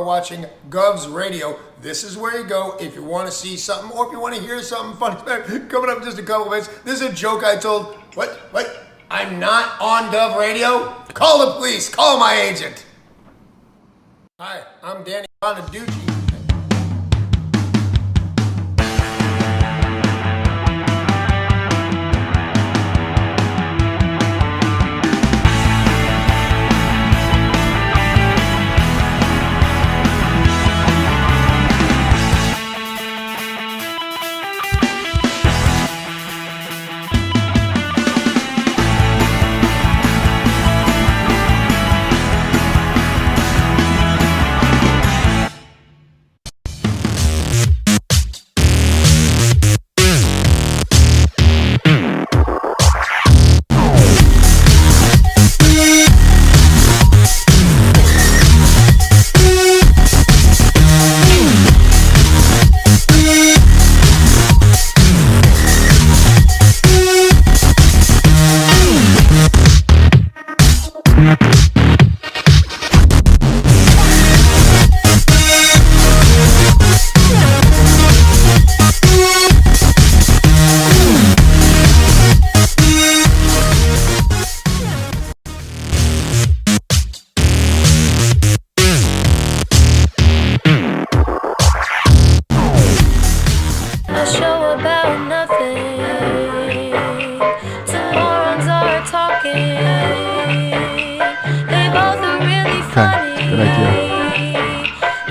watching Gov's Radio. This is where you go if you want to see something or if you want to hear something funny. Coming up in just a couple minutes. This is a joke I told. What? I'm not on Gov Radio? Call the police. Call my agent. Hi, I'm Danny Bonaducci.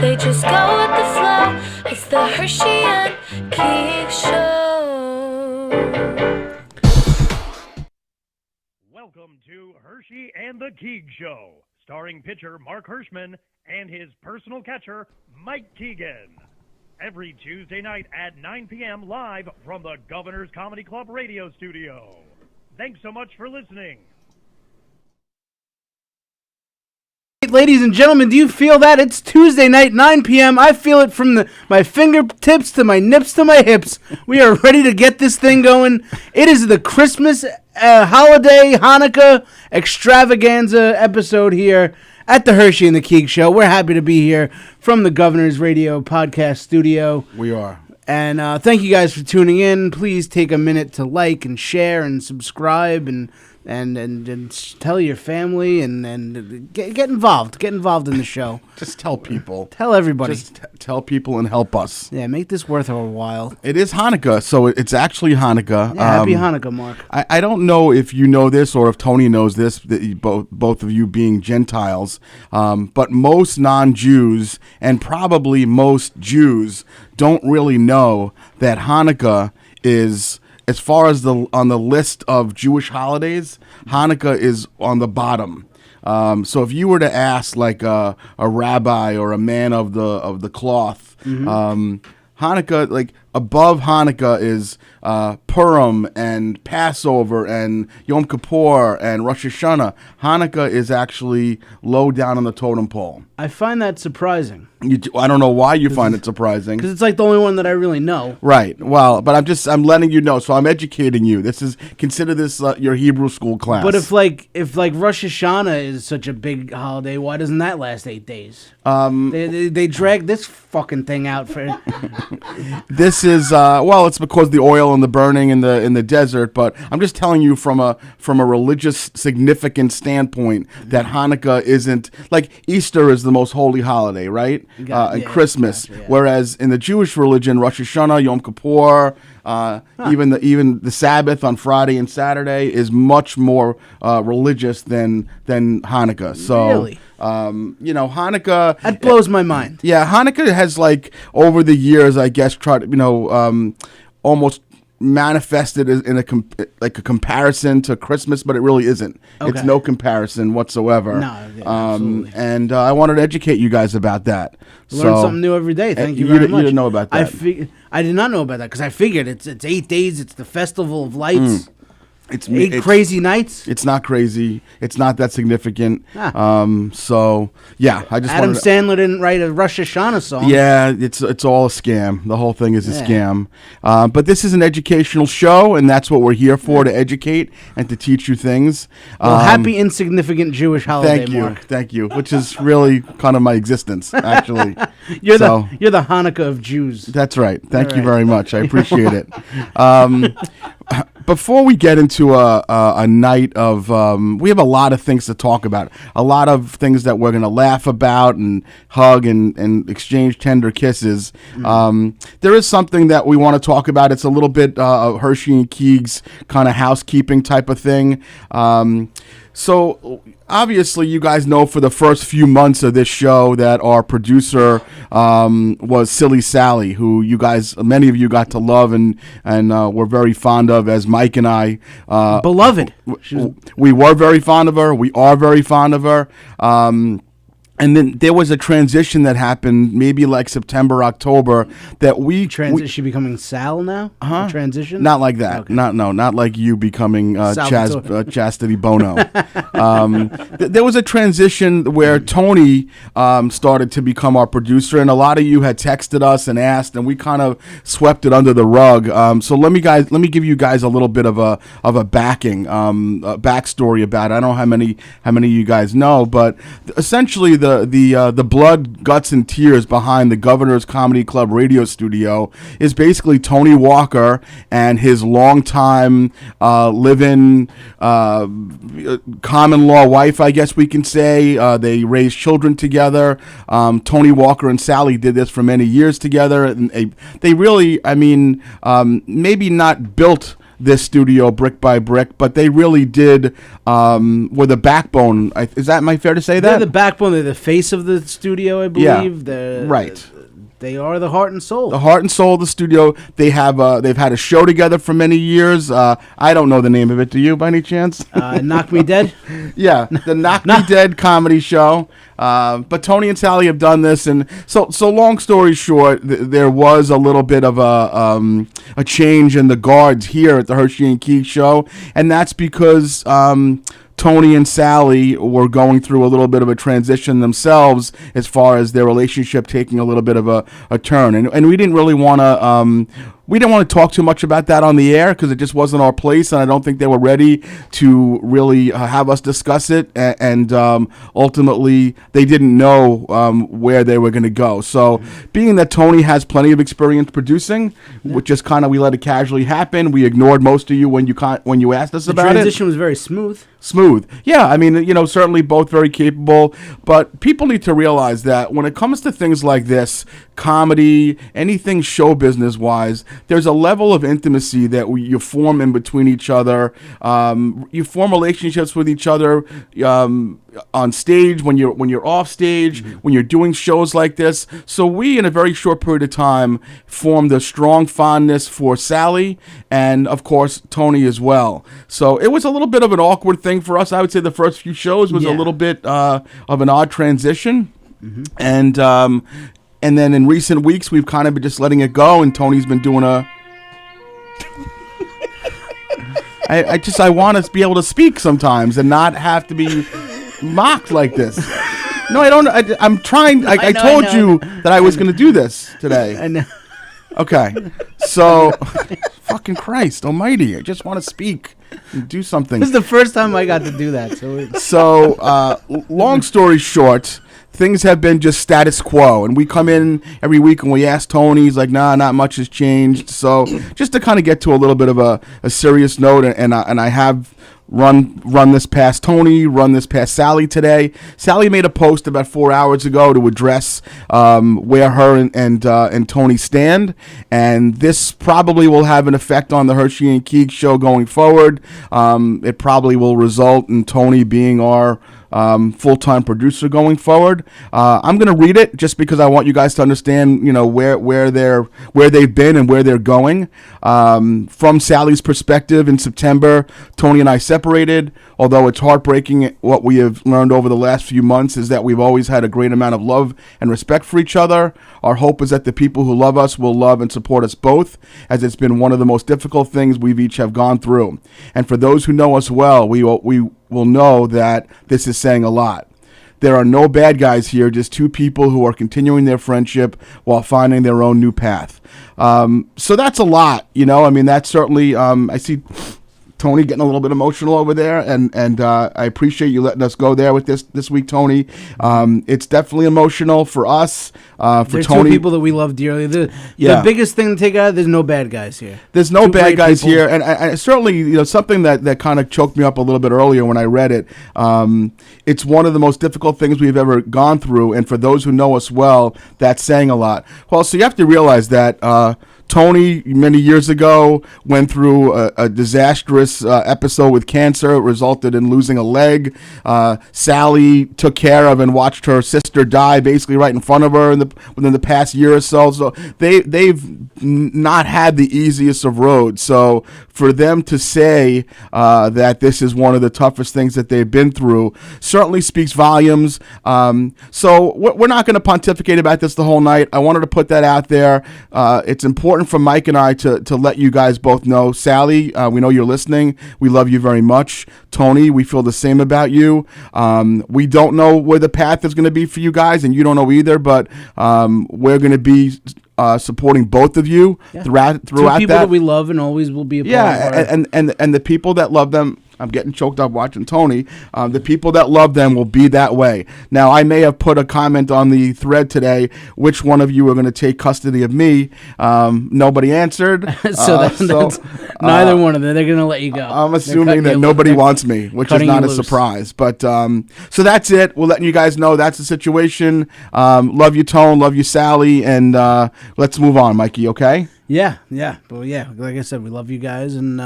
They just go with the flow. It's the Herschy and Keegs show. Welcome to Herschy and the Keegs show, starring pitcher Mark Hirschman and his personal catcher Mike Keegan. Every Tuesday night at 9 p.m. live from the Governor's Comedy Club radio studio. Thanks so much for listening. Ladies and gentlemen, do you feel that? It's Tuesday night, 9 p.m. I feel it from my fingertips to my nips to my hips. We are ready to get this thing going. It is the Christmas holiday Hanukkah extravaganza episode here at the Herschy and the Keegs show. We're happy to be here from the Governor's Radio podcast studio. We are. And thank you guys for tuning in. Please take a minute to like and share and subscribe and tell your family and get involved. Get involved in the show. Just tell people. Tell everybody. Just tell people and help us. Yeah, make this worth our while. It is Hanukkah, so it's actually Hanukkah. Yeah, happy Hanukkah, Mark. I don't know if you know this or if Tony knows this, that both of you being Gentiles, but most non-Jews and probably most Jews don't really know that Hanukkah is, as far as on the list of Jewish holidays, Hanukkah is on the bottom. So if you were to ask like a rabbi or a man of the cloth, Hanukkah, like above Hanukkah is Purim and Passover and Yom Kippur and Rosh Hashanah. Hanukkah is actually low down on the totem pole. I find that surprising. I don't know why you find it surprising. Because it's like the only one that I really know. Right. Well, but I'm letting you know. So I'm educating you. Consider this your Hebrew school class. But if Rosh Hashanah is such a big holiday, why doesn't that last 8 days? They drag this fucking thing out for. This is it's because the oil and the burning in the desert. But I'm just telling you from a religious significant standpoint that Hanukkah isn't like Easter is the most holy holiday, right? And Christmas. Gotcha, yeah. Whereas in the Jewish religion, Rosh Hashanah, Yom Kippur, even the Sabbath on Friday and Saturday is much more religious than Hanukkah. So, really? Hanukkah. That blows my mind. Yeah, Hanukkah has over the years, I guess, tried almost manifested in a comparison to Christmas, but it really isn't. Okay. It's no comparison whatsoever. No, yeah, absolutely. And I wanted to educate you guys about that. Learn something new every day. Thank you very much. You didn't know about that. I did not know about that because I figured it's 8 days. It's the festival of lights. It's crazy nights. It's not crazy. It's not that significant. Ah. So yeah, I just Adam wanted to, Sandler didn't write a Rosh Hashanah song. yeah, it's all a scam. The whole thing is a scam. But this is an educational show, and that's what we're here for, to educate and to teach you things. Well, happy insignificant Jewish holiday, Mark. Thank you. Which is really kind of my existence, actually. You're the Hanukkah of Jews. That's right. Thank you right. very much. I appreciate it. Before we get into a night of, we have a lot of things to talk about. A lot of things that we're going to laugh about and hug and exchange tender kisses. There is something that we want to talk about. It's a little bit Herschy and Keegs kind of housekeeping type of thing. So obviously, you guys know for the first few months of this show that our producer was Silly Sally, who many of you got to love and were very fond of, as Mike and I. Beloved. We were very fond of her. We are very fond of her. And then there was a transition that happened, maybe like September, October, that Is she becoming Sal now? Uh-huh. Transition? Not like that. Okay. Not like you becoming Chastity Bono. There was a transition where Tony started to become our producer, and a lot of you had texted us and asked, and we kind of swept it under the rug. So let me give you guys a little bit of a backstory about it. I don't know how many of you guys know, but essentially the blood, guts, and tears behind the Governor's Comedy Club radio studio is basically Tony Walker and his longtime live-in common law wife, I guess we can say. They raised children together. Tony Walker and Sally did this for many years together, and they really, maybe not built this studio brick by brick, but they really did were the backbone. Is that fair to say that? They're the backbone. They're the face of the studio, I believe. Yeah, right. They are the heart and soul. The heart and soul of the studio. They have they've had a show together for many years. I don't know the name of it. Do you, by any chance? Knock Me Dead? Yeah, the Knock Me Dead comedy show. But Tony and Sally have done this, and so long story short, there was a little bit of a change in the guards here at the Herschy and Keegs show, and that's because Tony and Sally were going through a little bit of a transition themselves as far as their relationship taking a little bit of a turn. And we didn't really want to talk too much about that on the air because it just wasn't our place, and I don't think they were ready to really have us discuss it. And ultimately, they didn't know where they were going to go. So being that Tony has plenty of experience producing, which just kind of we let it casually happen, we ignored most of you when you asked us about it. The transition was very smooth. Yeah, certainly both very capable, but people need to realize that when it comes to things like this, comedy, anything show business wise, there's a level of intimacy that you form in between each other. You form relationships with each other on stage, when you're off stage, when you're doing shows like this. So we, in a very short period of time, formed a strong fondness for Sally and, of course, Tony as well. So it was a little bit of an awkward thing for us. I would say the first few shows was a little bit of an odd transition. And then in recent weeks, we've kind of been just letting it go, and Tony's been doing I want to be able to speak sometimes and not have to be mocked like this. No, I don't. I'm trying. I told you that I was going to do this today. I know. Okay. So, fucking Christ almighty. I just want to speak and do something. This is the first time I got to do that. So long story short, things have been just status quo, and we come in every week and we ask Tony. He's like, nah, not much has changed. So just to kind of get to a little bit of a serious note, and I have run this past Tony, run this past Sally today. Sally made a post about 4 hours ago to address where her and Tony stand, and this probably will have an effect on the Herschy and Keegs show going forward. It probably will result in Tony being our full-time producer going forward. I'm going to read it just because I want you guys to understand, where they've been and where they're going. From Sally's perspective, in September, Tony and I separated. Although it's heartbreaking, what we have learned over the last few months is that we've always had a great amount of love and respect for each other. Our hope is that the people who love us will love and support us both, as it's been one of the most difficult things we've each have gone through. And for those who know us well, we will know that this is saying a lot. There are no bad guys here, just two people who are continuing their friendship while finding their own new path. So that's a lot, that's certainly, I see Tony getting a little bit emotional over there, and I appreciate you letting us go there with this week, Tony. It's definitely emotional for us. For There's Tony, two people that we love dearly. The biggest thing to take out, there's no bad guys here. There's no Two bad great guys people. here, and I certainly, something that kind of choked me up a little bit earlier when I read it. It's one of the most difficult things we've ever gone through, and for those who know us well, that's saying a lot. Well, so you have to realize that Tony, many years ago, went through a disastrous episode with cancer. It resulted in losing a leg. Sally took care of and watched her sister die basically right in front of her within the past year or so. So they've not had the easiest of roads. So for them to say that this is one of the toughest things that they've been through certainly speaks volumes. So we're not going to pontificate about this the whole night. I wanted to put that out there. It's important for Mike and I to let you guys both know. Sally, we know you're listening. We love you very much. Tony, we feel the same about you. We don't know where the path is going to be for you guys, and you don't know either, but we're going to be supporting both of you throughout Two people that. that we love and always will be a part of our... and the people that love them, I'm getting choked up watching Tony. The people that love them will be that way. Now, I may have put a comment on the thread today, which one of you are going to take custody of me? Nobody answered. That's neither one of them. They're going to let you go. I'm assuming that nobody wants me, which is not a surprise. But so that's it. We're letting you guys know that's the situation. Love you, Tone. Love you, Sally. And let's move on, Mikey, okay? Yeah. But like I said, we love you guys, and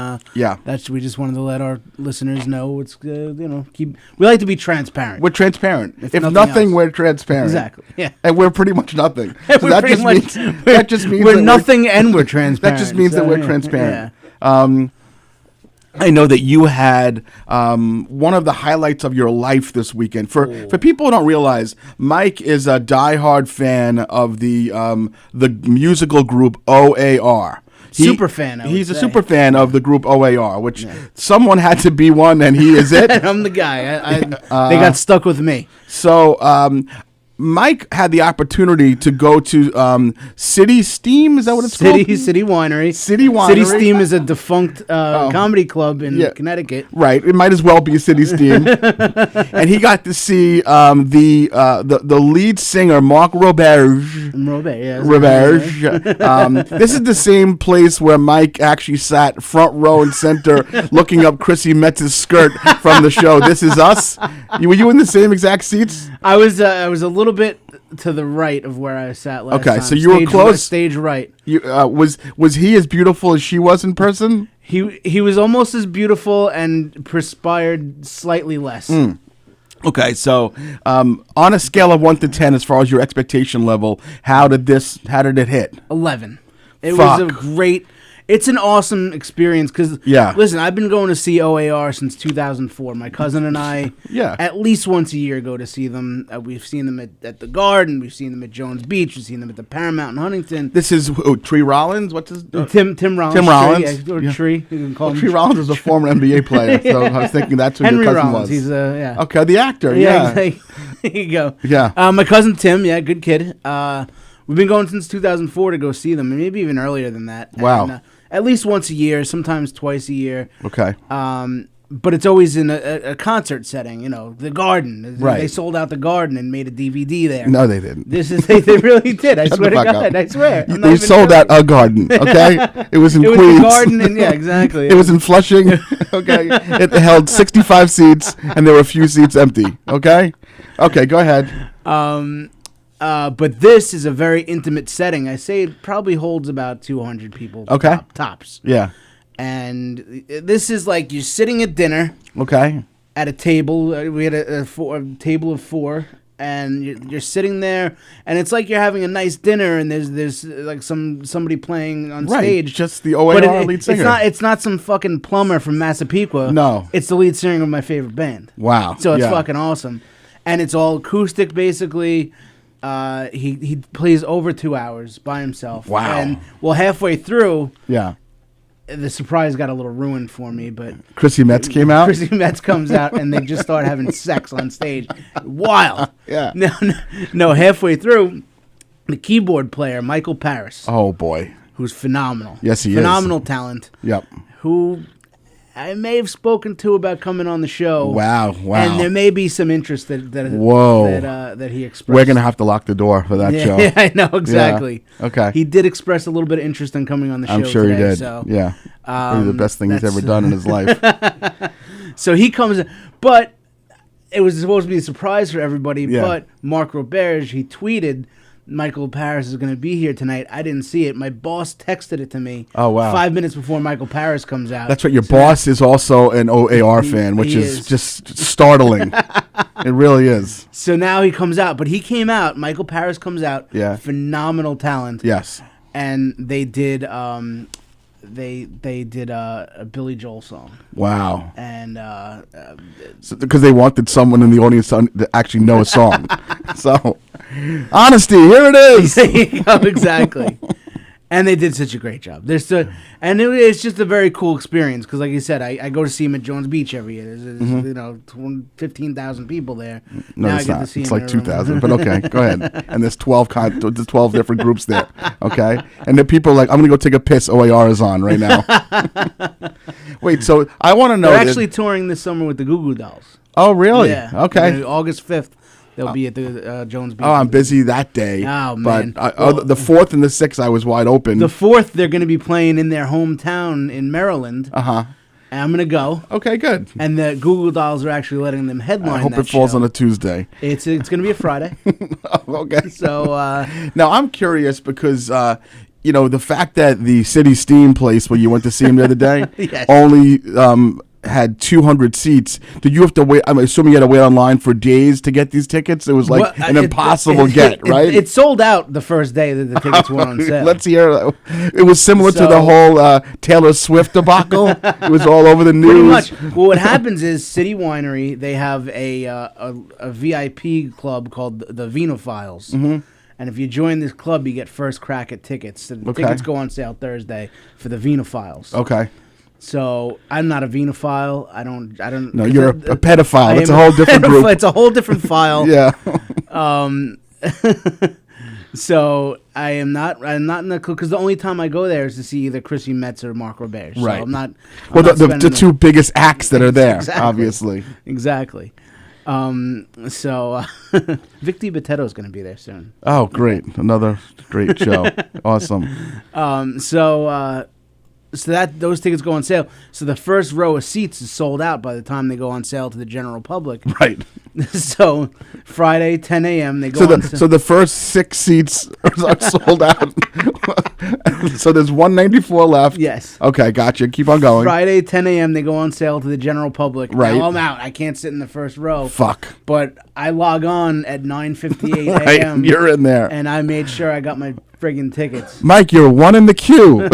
we just wanted to let our listeners know it's we like to be transparent. We're transparent. If nothing, we're transparent. Exactly. Yeah. And we're pretty much nothing. So that just means we're nothing and we're transparent. That just means that we're transparent. Yeah. I know that you had one of the highlights of your life this weekend. For people who don't realize, Mike is a diehard fan of the musical group OAR. Super fan. He's a super fan of the group OAR, which someone had to be one, and he is it. I'm the guy. They got stuck with me. So Mike had the opportunity to go to City Steam. Is that what it's called? City Winery. City Winery. City Steam is a defunct comedy club in Connecticut. Right. It might as well be a City Steam. And he got to see the lead singer, Mark Roberge. This is the same place where Mike actually sat front row and center looking up Chrissy Metz's skirt from the show This Is Us. Were you in the same exact seats? I was a little bit to the right of where I sat last time. Okay, so you were close. Stage right. Was he as beautiful as she was in person? He was almost as beautiful and perspired slightly less. Okay, so on a scale of 1 to 10, as far as your expectation level, how did it hit? 11. It was a great. It's an awesome experience because, listen, I've been going to see OAR since 2004. My cousin and I, at least once a year, go to see them. We've seen them at the Garden. We've seen them at Jones Beach. We've seen them at the Paramount in Huntington. This is Tree Rollins? What's his Tim Rollins. Tim Rollins. Tree. You can call him. Tree Rollins was a former NBA player, so I was thinking that's who Henry your cousin Rollins. was. He's Okay, the actor, there you go. Yeah. My cousin Tim, good kid. We've been going since 2004 to go see them, and maybe even earlier than that. Wow. And, at least once a year, sometimes twice a year. Okay. But it's always in a concert setting, the Garden. Right. They sold out the Garden and made a DVD there. No, they didn't. They really did. I swear to God. I swear. They sold out a Garden, okay? It was in Queens. It was the Garden, and exactly. It was in Flushing, okay? It held 65 seats, and there were a few seats empty, okay? Okay, go ahead. But this is a very intimate setting. I say it probably holds about 200 people. Okay. Tops. Yeah. And this is like you're sitting at dinner. Okay. at a table. We had a table of 4. And you're sitting there, and it's like you're having a nice dinner, and there's like somebody playing on stage. Just the OAR lead singer. It's not some fucking plumber from Massapequa. No. It's the lead singer of my favorite band. Wow. So it's fucking awesome. And it's all acoustic, basically. He plays over 2 hours by himself. Wow. And halfway through, Yeah. the surprise got a little ruined for me, but Chrissy Metz came out. Chrissy Metz comes out, and they just start having sex on stage. Wild. Yeah. No. Halfway through, the keyboard player Michael Paris, Oh boy. who's phenomenal. Yes, he is. Phenomenal talent. Yep. Who I may have spoken to about coming on the show. Wow. And there may be some interest that Whoa. that he expressed. We're gonna have to lock the door for that show. Yeah, I know exactly. Yeah. Okay. He did express a little bit of interest in coming on the show. I'm sure today, he did. So, Yeah. Probably the best thing he's that's- ever done in his life. So he comes, but it was supposed to be a surprise for everybody. Yeah. But Mark Roberge, he tweeted, "Michael Paris is going to be here tonight." I didn't see it. My boss texted it to me. Oh, wow. 5 minutes before Michael Paris comes out. That's right. Your boss is also an OAR fan, which he is is. just startling. It really is. So now he comes out, but he came out. Michael Paris comes out. Yeah. Phenomenal talent. Yes. And they did they did a Billy Joel song, Wow. and Because they wanted someone in the audience to actually know a song. So, honesty, here it is. there you go, exactly. And they did such a great job. It's just a very cool experience because, like you said, I go to see him at Jones Beach every year. There's 15,000 people there. No, Now it's I get not. to see It's him like in a room. 2,000. But okay, go ahead. And there's 12 different groups there. Okay, and the people are like, I'm gonna go take a piss. OAR is on right now. Wait, so I want to know. They're actually touring this summer with the Goo Goo Dolls. Oh, really? Yeah. Okay. August 5th, they'll be at the Jones Beach. Oh, I'm busy that day. Oh, man. But Well, the 4th and the 6th, I was wide open. The 4th, they're going to be playing in their hometown in Maryland. Uh-huh. And I'm going to go. Okay, good. And the Google Dolls are actually letting them headline I hope that it falls show. on a Tuesday. It's going to be a Friday. Okay. So, Now, I'm curious because, the fact that the City Steam place where you went to see him the other day Yes. only had 200 seats. Did you have to wait? I'm assuming you had to wait online for days to get these tickets? It was like well, an impossible get, right? It sold out the first day that the tickets were on sale. Let's hear. It was similar to the So- whole Taylor Swift debacle. It was all over the news. Pretty much. Well, what happens is City Winery, they have a VIP club called the Vinophiles. Mm-hmm. And if you join this club, you get first crack at tickets. So the Okay. tickets go on sale Thursday for the Vinophiles. Okay. So I'm not a vinophile. I don't. No, you're a pedophile. It's a I whole am different group. It's a whole different file. Yeah. So I'm not in the club because the only time I go there is to see either Chrissy Metz or Mark Robert. So Right. I'm not. Well, not the spending two biggest acts that are there, Exactly. obviously. Exactly. So Vic DiBitetto is going to be there soon. Oh, great. Another great show. Awesome. So that those tickets go on sale. So the first row of seats is sold out by the time they go on sale to the general public. Right. So Friday, 10 a.m. they go So on so the first 6 seats are sold out. So there's 194 left. Yes. Okay, gotcha. Keep on going. Friday, 10 a.m. they go on sale to the general public. Right. Now I'm out. I can't sit in the first row. Fuck. But I log on at 9:58 Right. a.m. You're in there. and I made sure I got my friggin' tickets. Mike, you're one in the queue.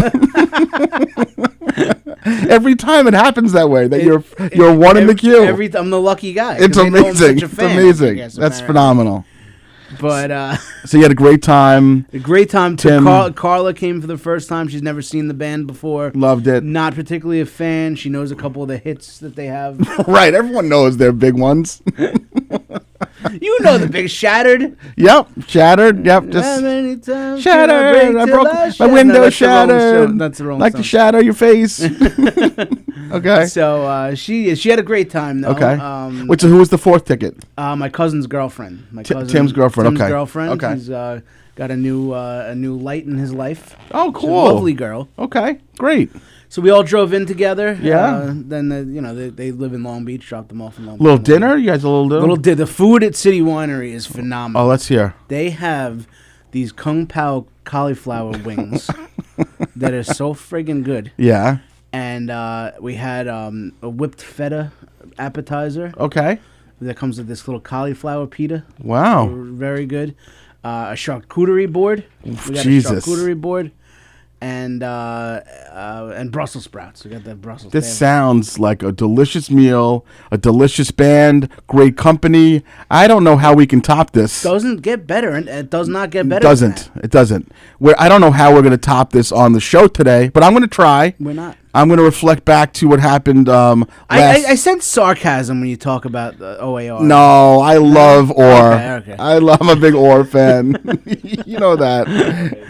Every time it happens that way, that you're one in the queue. I'm the lucky guy. 'cause It's they know I'm amazing. such a It's fan, amazing. I guess, That's apparently. phenomenal. But So you had a great time. a great time. Tim. Carla came for the first time. She's never seen the band before. Loved it. Not particularly a fan. She knows a couple of the hits that they have. Right. Everyone knows they're big ones. You know the big Shattered. Yep. Shattered. Yep. How Just many times shattered. can I break I till broke I my shatter? window. No, that's the Rolling Shattered. Stone- That's the Rolling like to Stones. shatter your face. Okay. So she had a great time though. Okay. Which who was the fourth ticket? My cousin's girlfriend. My cousin, Tim's girlfriend, Tim's okay. girlfriend. Okay. He's got a new light in his life. Oh, She's a cool. lovely girl. Okay. Great. So we all drove in together. Yeah. Then they live in Long Beach. Dropped them off in Long Beach. Little dinner. You guys a little dinner. The food at City Winery is phenomenal. Oh, let's hear. They have these Kung Pao cauliflower wings that are so friggin' good. Yeah. And we had a whipped feta appetizer. Okay. That comes with this little cauliflower pita. Wow. Very good. A charcuterie board. We got Jesus. a charcuterie board. And Brussels sprouts. We got that Brussels. This sounds like a delicious meal, a delicious band, great company. I don't know how we can top this. Doesn't get better, and it does not get better. It doesn't. I don't know how we're going to top this on the show today, but I'm going to try. We're not. I'm going to reflect back to what happened last. I sense sarcasm when you talk about the OAR. No, I love Orr. Okay. I'm a big Orr fan. You know that.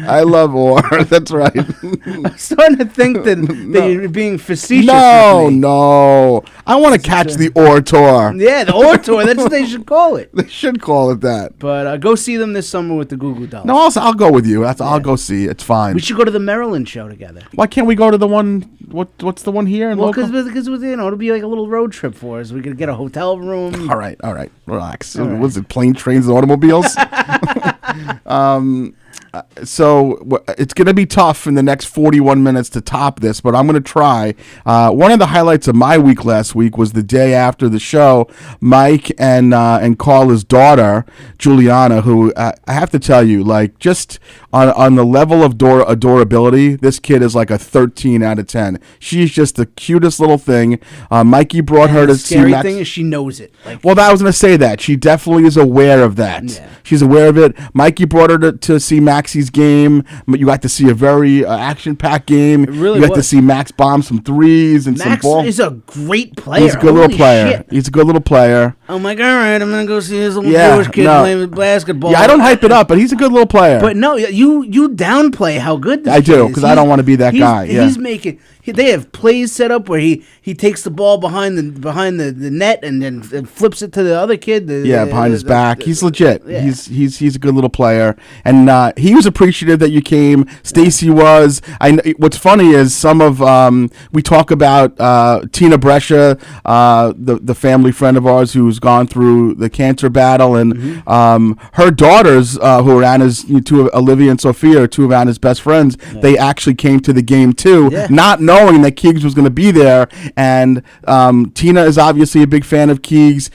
I love Orr. That's right. I'm starting to think that you're being facetious. No. I want to catch the Orr tour. Yeah, the Orr tour. That's what they should call it. They should call it that. But go see them this summer with the Goo Goo Dolls. No, I'll go with you. I'll go see. It's fine. We should go to the Maryland show together. Why can't we go to the one? What's the one here in local? Because it'll be like a little road trip for us. We could get a hotel room. All right. Relax. Was it planes, trains, and automobiles? So it's going to be tough in the next 41 minutes to top this, but I'm going to try. One of the highlights of my week last week was the day after the show. Mike and Carla's daughter, Juliana, who I have to tell you, like, just on the level of adorability, this kid is like a 13 out of 10. She's just the cutest little thing. Mikey brought her to see Max. The scary thing is she knows it. Well, I was going to say that. She definitely is aware of that. Yeah. She's aware of it. Mikey brought her to see Maxie's game. You got to see a very action-packed game. It really you got to see Max bomb some threes and Max some ball. is a great player. He's a good little player. Shit. He's a good little player. I'm like, all right, I'm going to go see his little Jewish kid playing with basketball. Yeah, I don't hype it up, but he's a good little player. But no, you downplay how good this I kid do, is. because I don't want to be that guy. Yeah. He's making... They have plays set up where he takes the ball behind the net and then flips it to the other kid. Behind his back. He's legit. Yeah. He's a good little player, and he was appreciative that you came. Stacy was. What's funny is some of we talk about Tina Brescia, the family friend of ours who's gone through the cancer battle, and her daughters, who are Anna's Olivia and Sophia, are two of Anna's best friends. Yeah. They actually came to the game too, not knowing that Keegs was going to be there. And Tina is obviously a big fan of Keegs.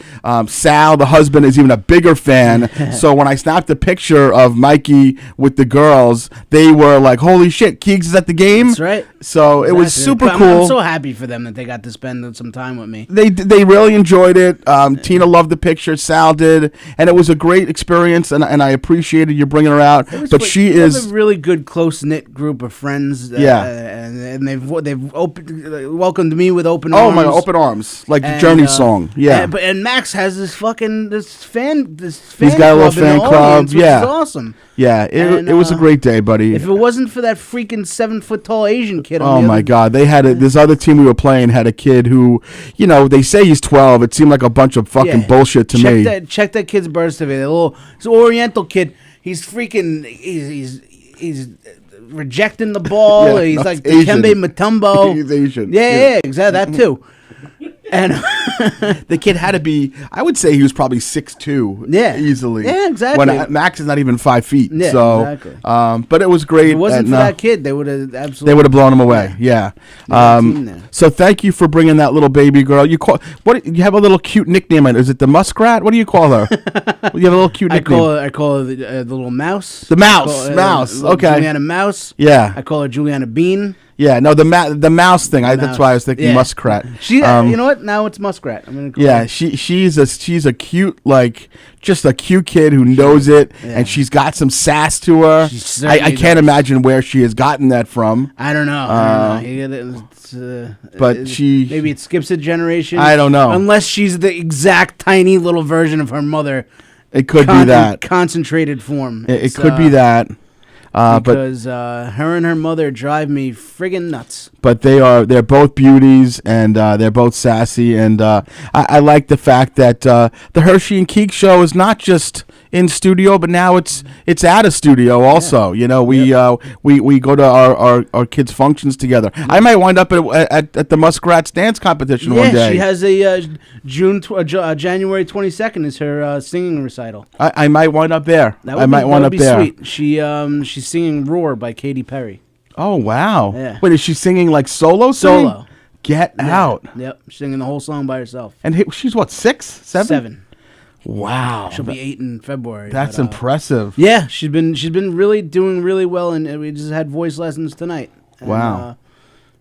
Sal, the husband, is even a bigger fan. So when I snapped a picture of Mikey with the girls, they were like, holy shit, Keegs is at the game. That's right. So it was super cool. I'm so happy for them that they got to spend some time with me. They really enjoyed it. Tina loved the picture. Sal did. And it was a great experience, and I appreciated you bringing her out. But she is a really good, close-knit group of friends. And they've welcomed me with open arms. Oh my God, open arms, like the Journey song. Yeah. And Max has this fan. He's got a little fan club. Audience, which is awesome. Yeah, it was a great day, buddy. If it wasn't for that freaking 7-foot tall Asian kid, oh my God, they had this other team we were playing had a kid who, they say he's 12. It seemed like a bunch of fucking bullshit to me. Check that kid's birth certificate. He's an Oriental kid. He's freaking. He's rejecting the ball. Yeah, he's like Asian. Dikembe Mutombo. He's Asian. Yeah, exactly. That too. And the kid had to be, I would say he was probably 6'2". Yeah. Easily. Yeah, exactly. When Max is not even 5 feet. Yeah, so, exactly. But it was great. If it wasn't for that kid, they would have absolutely. They would have blown him away. Yeah. So thank you for bringing that little baby girl. You have a little cute nickname. Is it the muskrat? What do you call her? You have a little cute nickname. I call her the little mouse. The mouse. Okay. Juliana Mouse. Yeah. I call her Juliana Bean. Yeah, no, the mouse thing. That's why I was thinking muskrat. You know what? Now it's muskrat. I'm gonna call her. She's a cute, like, just a cute kid who knows it, and she's got some sass to her. I can't imagine where she has gotten that from. I don't know. But maybe it skips a generation. I don't know. Unless she's the exact tiny little version of her mother. It could be that concentrated form. It could be that. Because her and her mother drive me friggin' nuts. But they're both beauties, and they're both sassy, and I like the fact that the Herschy and Keegs show is not just in studio, but now it's at a studio also. Yeah. We go to our kids' functions together. Mm-hmm. I might wind up at the Muskrats dance competition one day. She has a January 22nd is her singing recital. I might wind up there. That would be sweet. She's singing "Roar" by Katy Perry. Oh wow! Yeah. Wait, is she singing like solo? Solo. Get out. Yep, she's singing the whole song by herself. And she's what, 6, 7? 7. Wow. She'll be 8 in February. That's but, impressive. Yeah, she's been really doing really well, and we just had voice lessons tonight. And, Wow.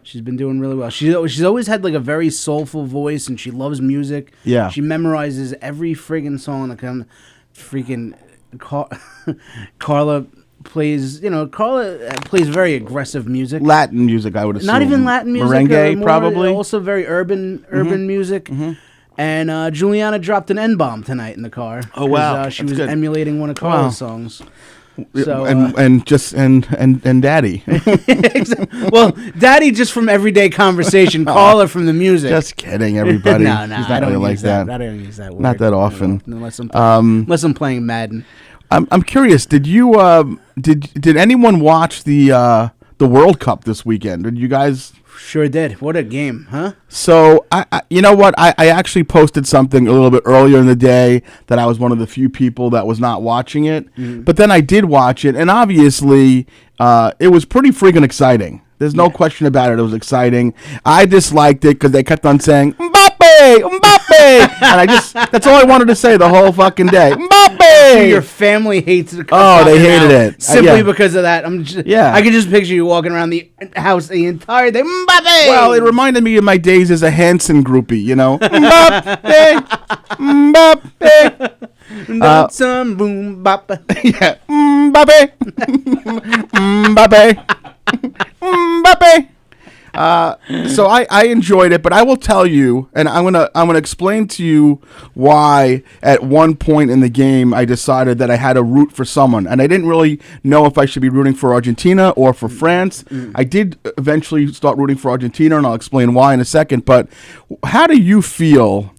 She's been doing really well. She's always had like a very soulful voice, and she loves music. Yeah. She memorizes every friggin' song that comes. Freaking Carla plays. Carla plays very aggressive music. Latin music, I would assume. Not even Latin music. Merengue, more, probably. Also very urban music. Mm-hmm. And Juliana dropped an N-bomb tonight in the car. Oh, wow. She That's was good. emulating one of Carla's songs. So, and Daddy. well, Daddy just from everyday conversation, Carla from the music. Just kidding, everybody. No, He's I not don't really use like that. I don't use that word. Not that often. Unless I'm playing Madden. I'm curious. Did you did anyone watch the World Cup this weekend? Did you guys? Sure did. What a game, huh? So I you know what? I actually posted something a little bit earlier in the day that I was one of the few people that was not watching it. Mm-hmm. But then I did watch it, and obviously it was pretty freaking exciting. There's no question about it. It was exciting. I disliked it because they kept on saying, Mbappe! Mbappe! And that's all I wanted to say the whole fucking day. Mbappe! Your family hates it. Oh, they hated it. Simply because of that. Yeah. I can just picture you walking around the house the entire day. Mbappe! Well, it reminded me of my days as a Hanson groupie, you know? Mbappe! Mbappe! Some boom bop. Yeah. Mbappe! Mbappe! Mbappe. So I enjoyed it, but I will tell you, and I'm gonna explain to you why at one point in the game I decided that I had to root for someone, and I didn't really know if I should be rooting for Argentina or for France. I did eventually start rooting for Argentina, and I'll explain why in a second. But how do you feel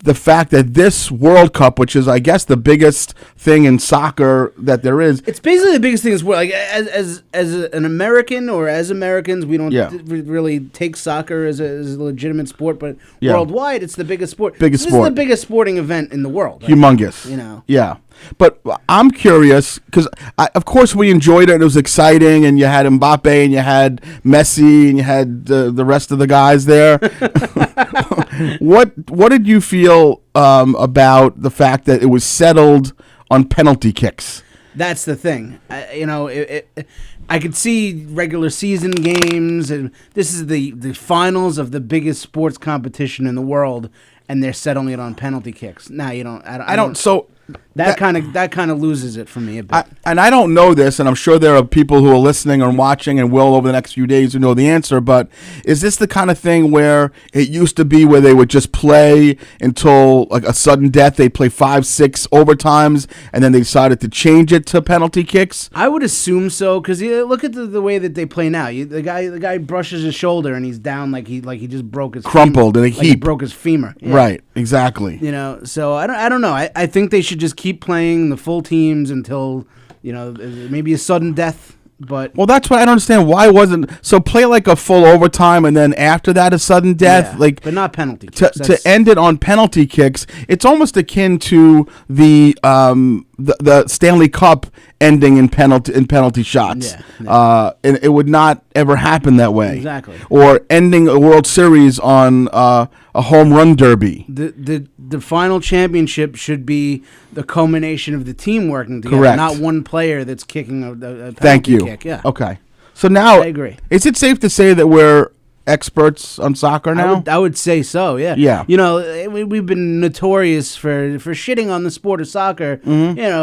the fact that this World Cup, which is, I guess, the biggest thing in soccer that there is, it's basically the biggest thing in sport. Like as an American or as Americans, we don't really take soccer as a legitimate sport, but worldwide, it's the biggest sport. This is the biggest sporting event in the world. Right? Humongous. You know. Yeah. But I'm curious because, of course, we enjoyed it. It was exciting, and you had Mbappe, and you had Messi, and you had the rest of the guys there. What did you feel about the fact that it was settled on penalty kicks? That's the thing. I could see regular season games, and this is the finals of the biggest sports competition in the world, and they're settling it on penalty kicks. Now you don't. I don't. So. That kind of loses it for me a bit. And I don't know this, and I'm sure there are people who are listening and watching and will over the next few days who know the answer, but is this the kind of thing where it used to be where they would just play until like a sudden death, they'd play 5-6 overtimes, and then they decided to change it to penalty kicks? I would assume so, because look at the way that they play now. The guy brushes his shoulder and he's down like he just broke his crumpled femur, in a heap. Like he broke his femur. Yeah. Right, exactly. So I don't know. I think they should just keep playing the full teams until maybe a sudden death. But well, that's what I don't understand. Why wasn't so play like a full overtime and then after that a sudden death, but not penalty kicks. To end it on penalty kicks. It's almost akin to the Stanley Cup ending in penalty shots. And it would not ever happen that way. Exactly. Or ending a World Series on a home run derby. The final championship should be the culmination of the team working together, correct. Not one player that's kicking a penalty Thank you. kick. Yeah. Okay. So now, I agree. Is it safe to say that we're experts on soccer now? I would say so, yeah. Yeah. We've been notorious for shitting on the sport of soccer,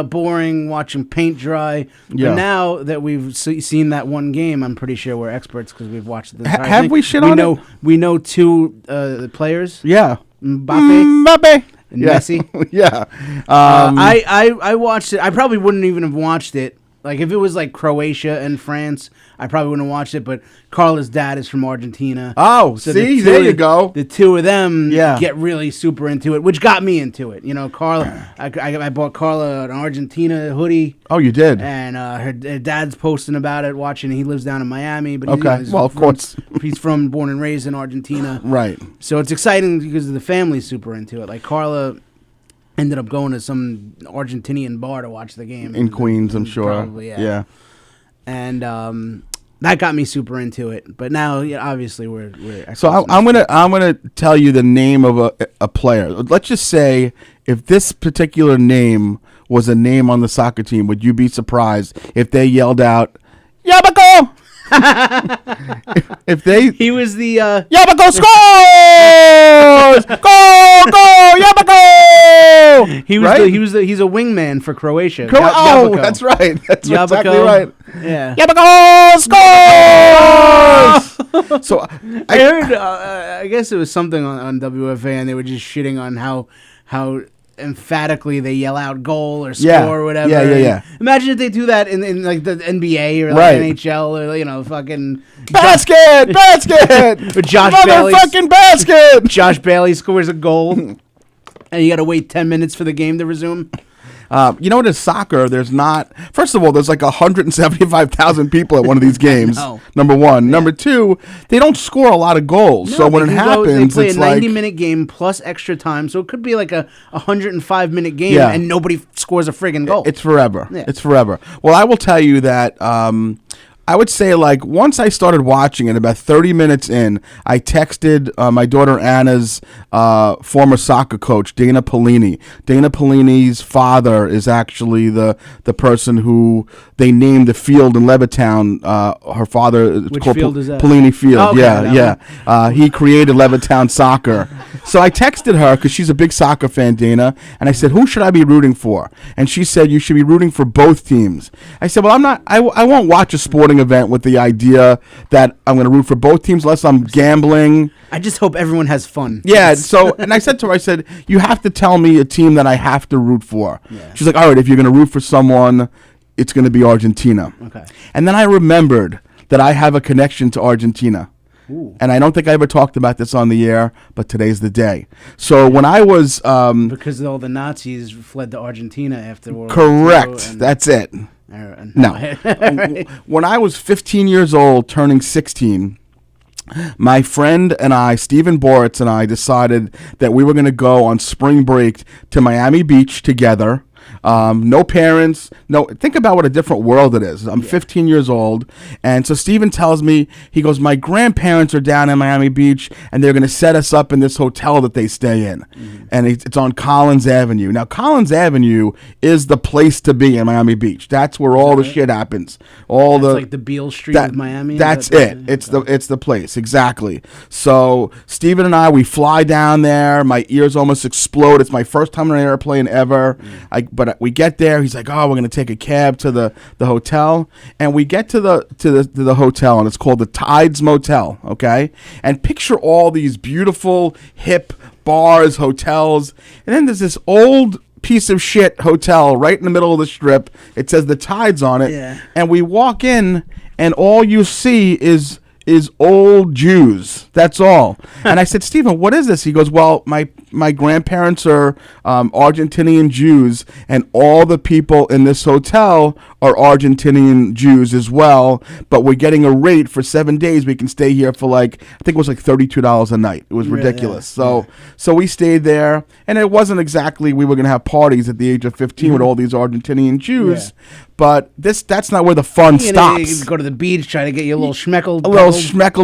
boring, watching paint dry. Yeah. But now that we've seen that one game, I'm pretty sure we're experts because we've watched the entire have thing. we shit on it? We know two players. Yeah. Mbappe. And yeah. Messi. Yeah. I watched it. I probably wouldn't even have watched it. Like, if it was like Croatia and France, I probably wouldn't have watched it, but Carla's dad is from Argentina. Oh, so there you go. The two of them get really super into it, which got me into it. Carla, I bought Carla an Argentina hoodie. Oh, you did? And her dad's posting about it, watching. He lives down in Miami. But he's of course. He's born and raised in Argentina. Right. So it's exciting because the family's super into it. Like, Carla ended up going to some Argentinian bar to watch the game in Queens, I'm sure. Probably, yeah. Yeah. And that got me super into it. But now, obviously, we're So I'm gonna tell you the name of a player. Let's just say if this particular name was a name on the soccer team, would you be surprised if they yelled out Yabako? if he was the Yabako scores! Go Yabako! He's a wingman for Croatia. Oh, that's right. That's Yabako. exactly right. Yeah. Yabako scores! So I heard. I guess it was something on WFA, and they were just shitting on how emphatically they yell out goal or score or whatever. Yeah. Imagine if they do that in like the NBA or Right. NHL or fucking basket. Or Josh Bailey. Motherfucking basket. Josh Bailey scores a goal, and you got to wait 10 minutes for the game to resume. You know, in soccer, there's not. First of all, there's like 175,000 people at one of these games. know. Number one. Yeah. Number two, they don't score a lot of goals. So when it happens, they play it's a 90-minute game plus extra time. So it could be like a 105-minute game, and nobody scores a friggin' goal. It's forever. Yeah. It's forever. Well, I will tell you that. I would say, like, once I started watching it, about 30 minutes in, I texted my daughter Anna's former soccer coach, Dana Pellini. Dana Pellini's father is actually the person who they named the field in Levittown. Her father is Which called field is that? Pellini Field. Oh, okay, yeah. He created Levittown soccer. So I texted her because she's a big soccer fan, Dana, and I said, who should I be rooting for? And she said, you should be rooting for both teams. I said, well, I'm not. I won't watch a sporting event with the idea that I'm going to root for both teams unless I'm gambling. I just hope everyone has fun. Yeah, so, and I said to her, I said, you have to tell me a team that I have to root for. Yeah. She's like, all right, if you're going to root for someone, it's going to be Argentina. Okay. And then I remembered that I have a connection to Argentina. Ooh. And I don't think I ever talked about this on the air, but today's the day. So when I was... because all the Nazis fled to Argentina after World War II. Correct. That's it. No. When I was 15 years old, turning 16, my friend and I, Stephen Boritz and I, decided that we were going to go on spring break to Miami Beach together. No parents. No, think about what a different world it is. I'm 15 years old. And so Steven tells me, he goes, my grandparents are down in Miami Beach and they're going to set us up in this hotel that they stay in. Mm-hmm. And it's on Collins Avenue. Now, Collins Avenue is the place to be in Miami Beach. That's where all the shit happens. That's like the Beale Street of Miami? That's it. It's the place. Exactly. So Steven and I, we fly down there. My ears almost explode. It's my first time on an airplane ever. But we get there. He's like, "Oh, we're gonna take a cab to the hotel," and we get to the hotel, and it's called the Tides Motel. Okay, and picture all these beautiful, hip bars, hotels, and then there's this old piece of shit hotel right in the middle of the strip. It says the Tides on it, and we walk in, and all you see is old Jews. That's all. And I said, Stephen, what is this? He goes, well, my grandparents are Argentinian Jews, and all the people in this hotel are Argentinian Jews as well, but we're getting a rate for 7 days. We can stay here for I think it was like $32 a night. It was ridiculous. Yeah. So we stayed there, and it wasn't exactly we were going to have parties at the age of 15 with all these Argentinian Jews, but that's not where the fun stops. You go to the beach, try to get you a little schmeckled.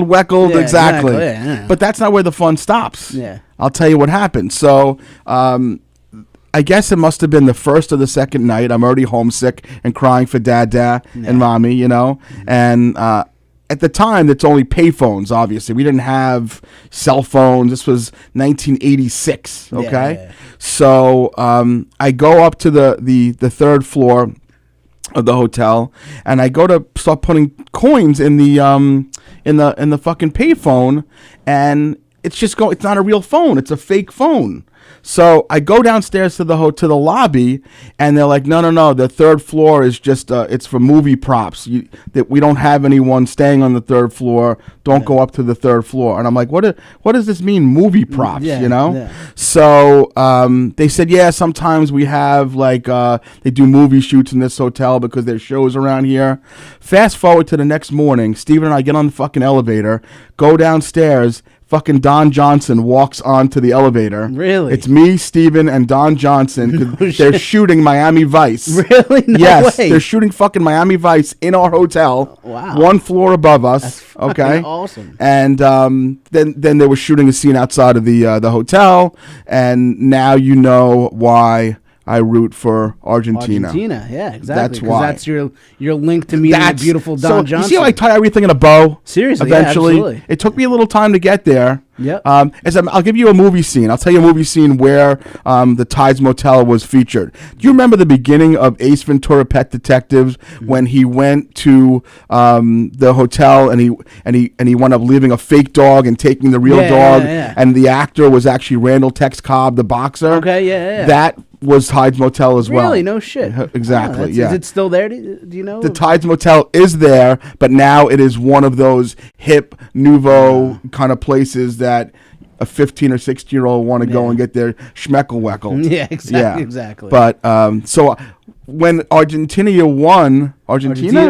Weckled, exactly. Yeah. But that's not where the fun stops. Yeah. I'll tell you what happened. So, I guess it must have been the first or the second night. I'm already homesick and crying for Dada and Mommy, you know. And at the time, it's only payphones, obviously. We didn't have cell phones. This was 1986, okay? Yeah. So I go up to the third floor of the hotel, and I go to start putting coins in the fucking payphone, and it's not a real phone, it's a fake phone. So I go downstairs to the lobby, and they're like, no, the third floor is just it's for movie props. That we don't have anyone staying on the third floor. Don't go up to the third floor. And I'm like, what does this mean, movie props? You know? Yeah. So they said, yeah, sometimes we have they do movie shoots in this hotel because there's shows around here. Fast forward to the next morning, Steven and I get on the fucking elevator, go downstairs. fucking Don Johnson walks onto the elevator. Really? It's me, Steven, and Don Johnson. 'Cause they're shooting Miami Vice. Really? No yes, way. they're shooting fucking Miami Vice in our hotel. Wow. One floor above us. That's fucking okay. awesome. And then they were shooting a scene outside of the hotel, and now you know why I root for Argentina. Argentina, yeah, exactly. That's why. That's your link to meeting the beautiful Don Johnson. You see how I tie everything in a bow? Seriously, yeah, eventually. absolutely. It took me a little time to get there. Yep. I'll give you a movie scene. I'll tell you a movie scene where the Tides Motel was featured. Do you remember the beginning of Ace Ventura: Pet Detectives when he went to the hotel and he wound up leaving a fake dog and taking the real dog, and the actor was actually Randall Tex Cobb, the boxer. Okay, yeah. That was Tides Motel as well. Really? No shit. Exactly. Oh, yeah. Is it still there? Do you know? The Tides Motel is there, but now it is one of those hip, nouveau kind of places that a 15 or 16-year-old want to go and get their schmeckel-weckel. Yeah, exactly. Exactly. But so when Argentina won, Argentina. No,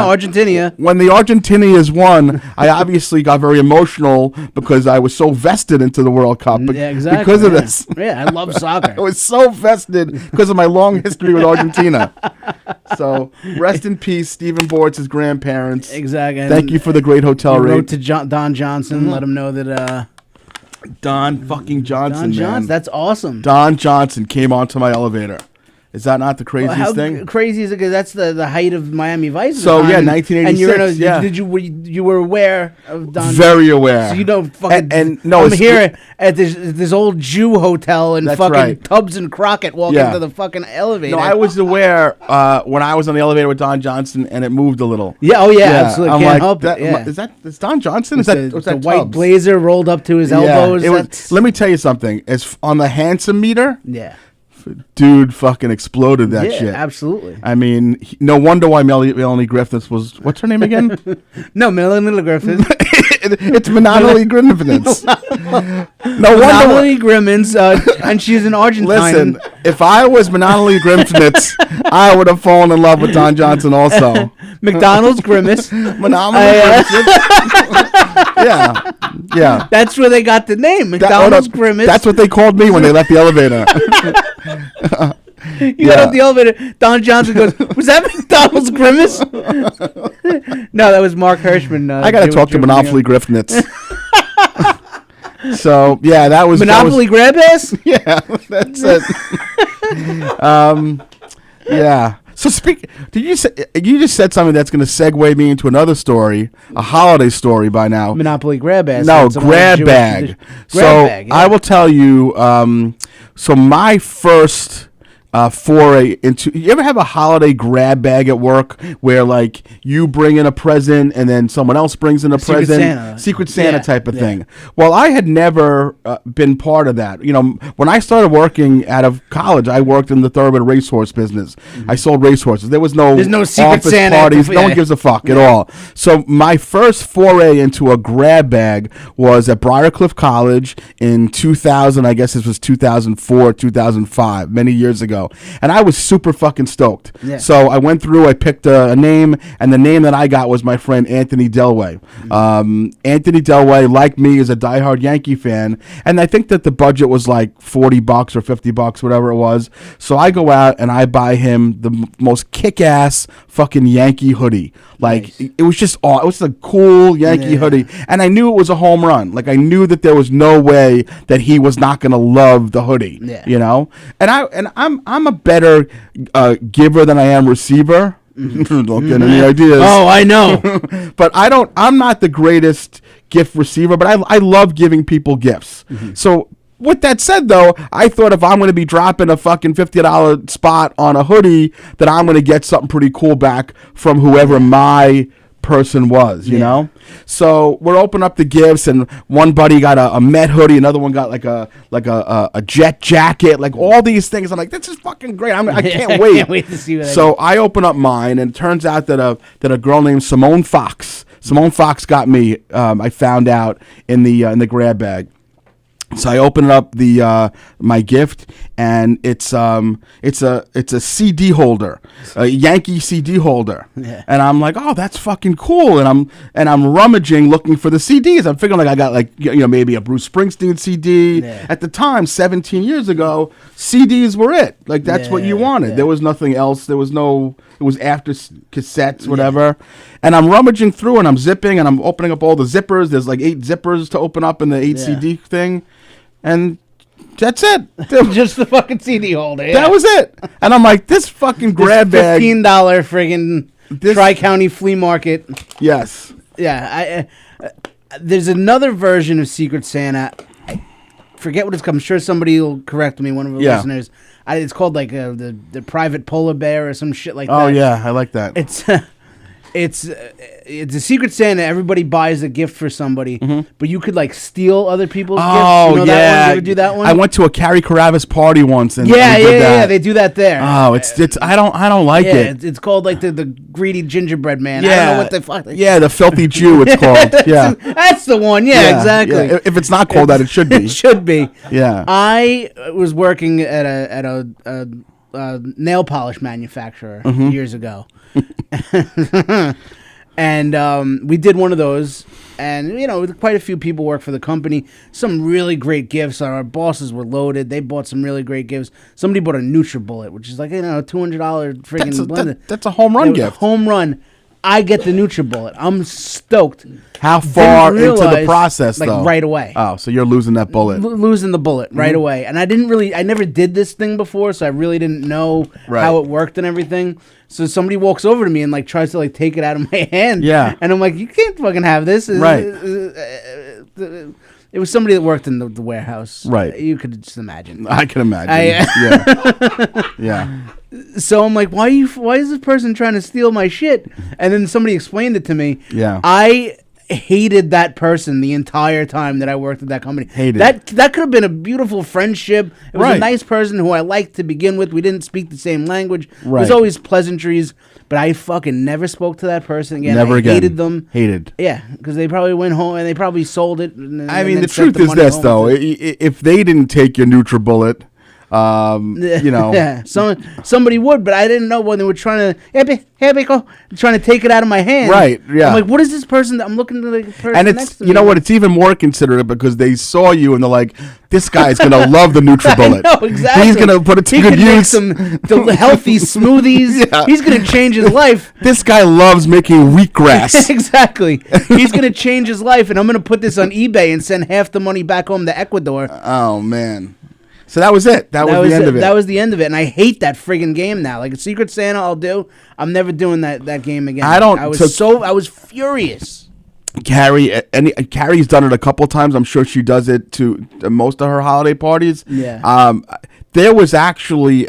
Argentina. When the Argentinians won, I obviously got very emotional because I was so vested into the World Cup. Yeah, exactly. Because of this. Yeah, I love soccer. I was so vested because of my long history with Argentina. So rest in peace, Stephen Bortz's grandparents. Exactly. Thank you for the great hotel rate. Wrote to Don Johnson, let him know that. Don fucking Johnson, Don Johnson, man. that's awesome. Don Johnson came onto my elevator. Is that not the craziest How thing? crazy is it? Because that's the height of Miami Vice. So, at the time, yeah, 1986, And you're yeah. Did you were aware of Don? Very aware. So you know, fucking. And no, I'm it's- here at this old Jew hotel, and That's fucking right. Tubbs and Crockett walk Yeah. into the fucking elevator. No, I was aware when I was on the elevator with Don Johnson, and it moved a little. Yeah. Oh yeah. Absolutely. I'm Can't like, help it. Yeah. Is Don Johnson? Is the, that the white Tubbs? blazer rolled up to his elbows. Yeah, That's- let me tell you something. As on the handsome meter, yeah. dude fucking exploded that Yeah, shit. absolutely. I mean, no wonder why Melanie Griffiths was. What's her name again? No, Melanie Griffith. It's Manali Griffiths. No wonder. Melanie Grimmins, and she's an Argentine. Listen, if I was Manali Griffiths, I would have fallen in love with Don Johnson also. McDonald's Grimace. Manali Griffiths. Yeah. That's where they got the name, McDonald's Grimace. That's what they called me when they left the elevator. You got up the elevator. Don Johnson goes, "Was that McDonald's Grimace?" No, that was Mark Hirschman. I got to talk to Monopoly Griffiths. So yeah, that was Monopoly Grab Ass. Yeah, that's it. Yeah. So you just said something that's going to segue me into another story, a holiday story by now. Monopoly Grab Ass. No, That's grab Jewish bag. tradition. So Grab bag, yeah. I will tell you. So my first foray into. You ever have a holiday grab bag at work where like you bring in a present and then someone else brings in a Secret present, Santa. Secret Santa Yeah, type of yeah. thing? Well, I had never been part of that. You know, when I started working out of college, I worked in the thoroughbred racehorse business. I sold racehorses. There's no Secret office Santa parties. No one yeah. gives a fuck at all. So my first foray into a grab bag was at Briarcliff College in 2000. I guess this was 2004, 2005, many years ago, and I was super fucking stoked. Yeah. So I went through, I picked a name, and the name that I got was my friend Anthony Delway. Anthony Delway, like me, is a diehard Yankee fan, and I think that the budget was like $40 or $50, whatever it was. So I go out and I buy him the most kick-ass fucking Yankee hoodie. Like Nice. it was just it was a cool Yankee Yeah. hoodie, and I knew it was a home run. Like I knew that there was no way that he was not gonna love the hoodie. Yeah. You know, and I'm a better giver than I am receiver. Don't get any ideas. Oh, I know. But I'm not the greatest gift receiver, but I love giving people gifts. So with that said, though, I thought if I'm going to be dropping a fucking $50 spot on a hoodie, that I'm going to get something pretty cool back from whoever my person was, you know? So we're opening up the gifts, and one buddy got a Met hoodie, another one got like a jet jacket, like all these things. I'm like, this is fucking great. I can't wait. Can't wait to see what I So I open up mine, and it turns out that a girl named Simone Fox got me. I found out in the grab bag. So I open up my gift, and it's a CD holder, a Yankee CD holder. Yeah. And I'm like, oh, that's fucking cool. And I'm rummaging looking for the CDs. I'm figuring like I got like maybe a Bruce Springsteen CD. Yeah. At the time, 17 years ago, CDs were it. Like that's what you wanted. Yeah. There was nothing else. There was no. It was after cassettes, whatever. And I'm rummaging through and I'm zipping and I'm opening up all the zippers. There's like 8 zippers to open up in the 8 CD thing, and that's it. Just the fucking CD holder. Yeah. That was it. And I'm like, this fucking grab bag. $15 friggin' Tri-County flea market. Yes. Yeah. There's another version of Secret Santa. I forget what it's called. I'm sure somebody will correct me, one of the listeners. It's called like the private polar bear or some shit like that. Oh yeah, I like that. It's a Secret Santa. Everybody buys a gift for somebody, but you could like steal other people's gifts. You know that one? You ever do that one? I went to a Carrie Carabas party once, and yeah, they do that there. Oh, it's I don't like it. It's called like the greedy gingerbread man. Yeah, I don't know what the fuck. Yeah, the filthy Jew. It's called. Yeah, that's the one. Yeah, exactly. Yeah. If it's not called that, it should be. It should be. Yeah. I was working at a nail polish manufacturer years ago. And we did one of those, and quite a few people work for the company. Some really great gifts. Our bosses were loaded. They bought some really great gifts. Somebody bought a NutriBullet, which is like $200 friggin' blender. That's a home run gift. Home run. I get the NutriBullet. I'm stoked. How far into the process, though? Right away. Oh, so you're losing that bullet. Losing the bullet right away. And I never did this thing before, so I really didn't know how it worked and everything. So somebody walks over to me and like tries to like take it out of my hand. Yeah. And I'm like, you can't fucking have this. Right. It was somebody that worked in the warehouse. Right. You could just imagine. I can imagine. Yeah. Yeah. So I'm like, why is this person trying to steal my shit? And then somebody explained it to me. Yeah. I hated that person the entire time that I worked at that company. Hated that could have been a beautiful friendship. It was a nice person who I liked to begin with. We didn't speak the same language. Right. It was always pleasantries, but I fucking never spoke to that person again. Never again. Hated them. Hated. Yeah, because they probably went home and they probably sold it. I mean, the truth is this, though. If they didn't take your NutriBullet, yeah, somebody would, but I didn't know when they were trying to take it out of my hand. Right. Yeah. I'm like, what is this person? I'm looking to the person and next it's to me. know what? It's even more considerate because they saw you and they're like, this guy's gonna love the NutriBullet. I know, exactly. He's gonna put it to good use. Make some healthy smoothies. Yeah. He's gonna change his life. This guy loves making wheatgrass. Exactly. He's gonna change his life, and I'm gonna put this on eBay and send half the money back home to Ecuador. Oh man. So that was it. That was the end of it. That was the end of it, and I hate that friggin' game now. Like a Secret Santa, I'll do. I'm never doing that game again. I was furious. Carrie's done it a couple times. I'm sure she does it to most of her holiday parties. Yeah. There was actually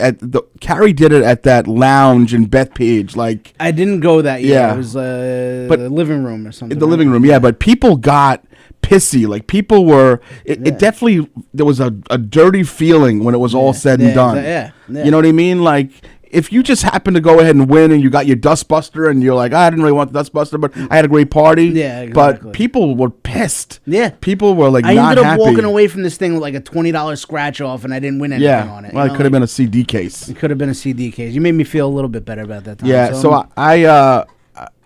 Carrie did it at that lounge in Bethpage. Like I didn't go that year. Yeah. It was the living room or something. The living room, yeah. But people got pissy. Like people were. It definitely there was a dirty feeling when it was all said and done. Yeah. You know what I mean? Like. If you just happen to go ahead and win and you got your Dustbuster and you're like, I didn't really want the Dustbuster, but I had a great party. Yeah, exactly. But people were pissed. Yeah. People were like, I not happy. ended up walking away from this thing with like a $20 scratch off and I didn't win anything on it. Well, it could have been a CD case. It could have been a CD case. You made me feel a little bit better about that time. Yeah, so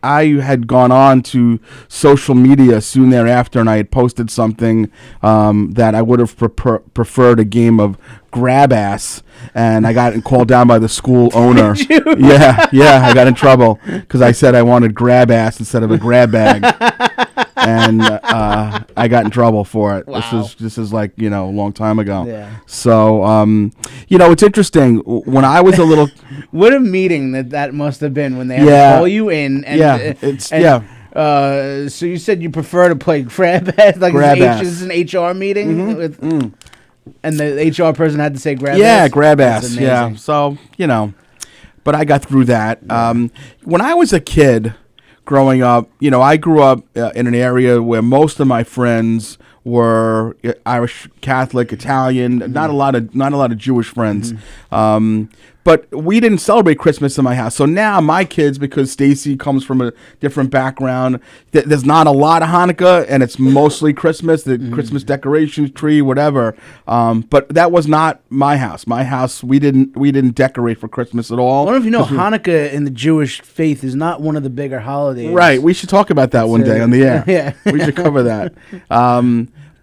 I had gone on to social media soon thereafter, and I had posted something that I would have preferred a game of grab ass, and I got called down by the school owner. Did you? Yeah, I got in trouble because I said I wanted grab ass instead of a grab bag, and I got in trouble for it. Wow. This is like a long time ago. Yeah. So it's interesting when I was a little. What a meeting that must have been when they had to call you in. And, so you said you prefer to play grab ass, like this is an HR meeting with. And the HR person had to say grab ass? Yeah, grab ass, yeah. So, but I got through that. When I was a kid growing up, I grew up in an area where most of my friends were Irish, Catholic, Italian, not a lot of Jewish friends. But we didn't celebrate Christmas in my house. So now my kids, because Stacy comes from a different background, there's not a lot of Hanukkah, and it's mostly Christmas, the Christmas decorations, tree, whatever. But that was not my house. My house, we didn't decorate for Christmas at all. I don't know if you know, Hanukkah in the Jewish faith is not one of the bigger holidays. Right. We should talk about that one day on the air. Yeah. We should cover that.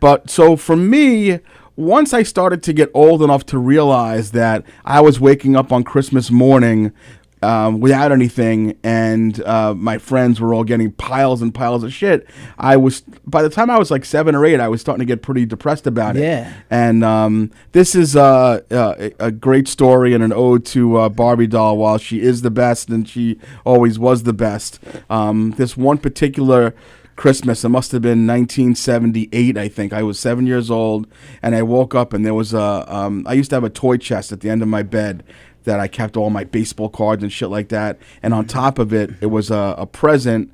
But so for me, once I started to get old enough to realize that I was waking up on Christmas morning without anything, and my friends were all getting piles and piles of shit, by the time I was like 7 or 8, I was starting to get pretty depressed about it. Yeah. And this is a great story and an ode to Barbie doll. While she is the best, and she always was the best, this one particular Christmas, it must have been 1978, I think. I was 7 years old, and I woke up, and there was I used to have a toy chest at the end of my bed that I kept all my baseball cards and shit like that, and on top of it, it was a present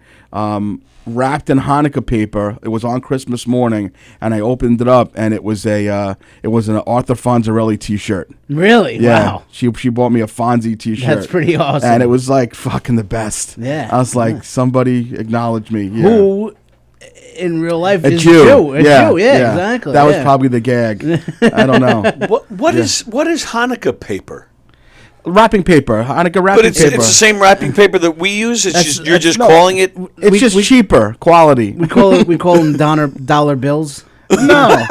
wrapped in Hanukkah paper. It was on Christmas morning, and I opened it up, and it was an Arthur Fonzarelli T-shirt. Really? Yeah. Wow. She bought me a Fonzie T-shirt. That's pretty awesome. And it was like fucking the best. Yeah. I was like, somebody acknowledge me. Yeah. Who in real life A is Jew. A Jew, yeah, exactly. That was probably the gag. I don't know. What is Hanukkah paper? Wrapping paper, Hanukkah wrapping But it's paper. the same wrapping paper that we use. You're just no, calling it. It's just cheaper quality. We call them dollar bills. No,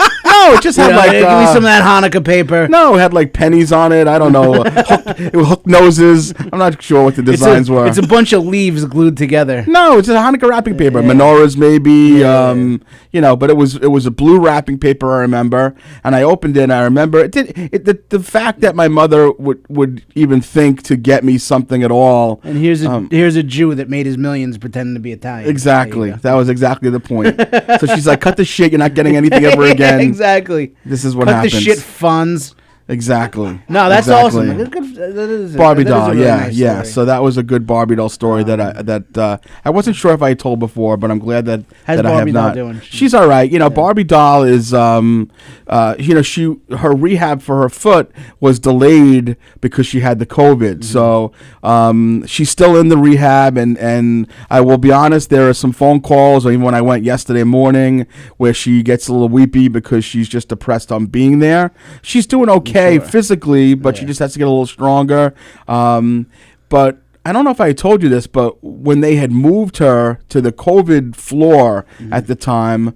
it just had like give me some of that Hanukkah paper. No, it had like pennies on it. I don't know. It was hook noses. I'm not sure what the designs were. It's a bunch of leaves glued together. No, it's a Hanukkah wrapping paper. Menorahs maybe, but it was a blue wrapping paper, I remember. And I opened it, and I remember the fact that my mother would even think to get me something at all. And here's a Jew that made his millions pretending to be Italian. Exactly. That was exactly the point. So she's like, cut the shit, you're not getting anything ever again. Exactly. This is what Cut happens. the shit funds. Exactly. No, that's exactly. awesome. That is Barbie that doll, is a really nice yeah. story. So that was a good Barbie doll story that I wasn't sure if I told before, but I'm glad that How's that I have Barbie doll not. doing? She's all right. Barbie doll is her rehab for her foot was delayed because she had the COVID. Mm-hmm. So she's still in the rehab, and I will be honest, there are some phone calls, or even when I went yesterday morning, where she gets a little weepy because she's just depressed on being there. She's doing okay physically, but she just has to get a little stronger. But I don't know if I told you this, but when they had moved her to the COVID floor at the time,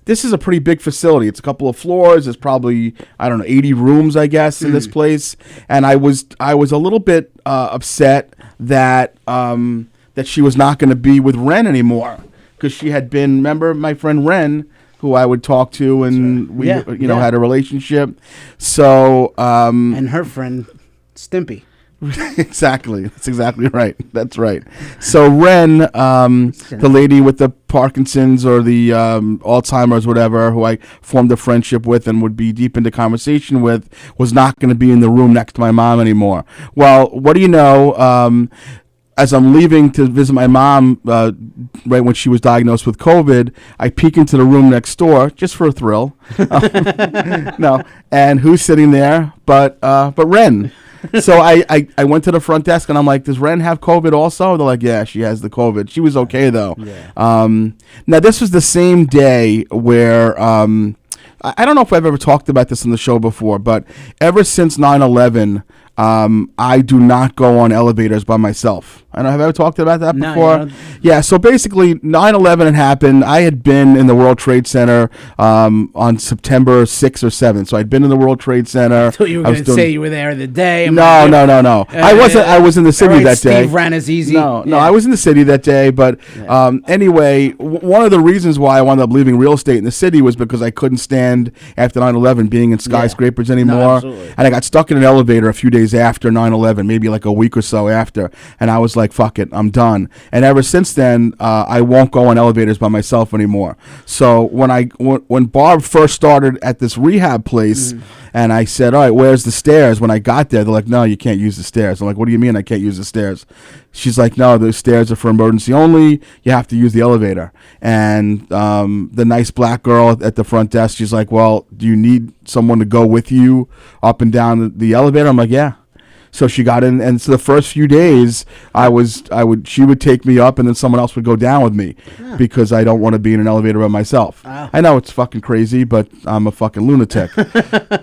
this is a pretty big facility. It's a couple of floors. There's probably, 80 rooms, I guess, in this place. And I was a little bit upset that that she was not going to be with Ren anymore, because she had been, remember my friend Ren, who I would talk to, and we had a relationship. So and her friend Stimpy. Exactly. That's exactly right. That's right. So Ren, the lady with the Parkinson's or the Alzheimer's, whatever, who I formed a friendship with and would be deep into conversation with, was not going to be in the room next to my mom anymore. Well, what do you know? As I'm leaving to visit my mom, right when she was diagnosed with COVID, I peek into the room next door just for a thrill. No, and who's sitting there? But Ren. So I went to the front desk, and I'm like, does Ren have COVID also? They're like, yeah, she has the COVID. She was okay though. Yeah. Now this was the same day where I don't know if I've ever talked about this on the show before, but ever since 9/11. I do not go on elevators by myself. I don't know, have I ever talked about that before? Yeah, so basically 9/11 had happened. I had been in the World Trade Center on September 6th or 7th. So I'd been in the World Trade Center. I thought you were going to say you were there the day. No. I wasn't. I was in the city that day. Steve ran as easy. No, I was in the city that day. But anyway, one of the reasons why I wound up leaving real estate in the city was because I couldn't stand after 9/11 being in skyscrapers anymore. Absolutely. And I got stuck in an elevator a few days after 9/11, maybe like a week or so after, and I was like, fuck it, I'm done. And ever since then, I won't go on elevators by myself anymore. So when Barb first started at this rehab place, and I said, all right, where's the stairs? When I got there, they're like, no, you can't use the stairs. I'm like, what do you mean I can't use the stairs? She's like, no, the stairs are for emergency only. You have to use the elevator. And the nice black girl at the front desk, she's like, well, do you need someone to go with you up and down the elevator? I'm like, yeah. So she got in, and so the first few days, she would take me up, and then someone else would go down with me because I don't want to be in an elevator by myself. Wow. I know it's fucking crazy, but I'm a fucking lunatic.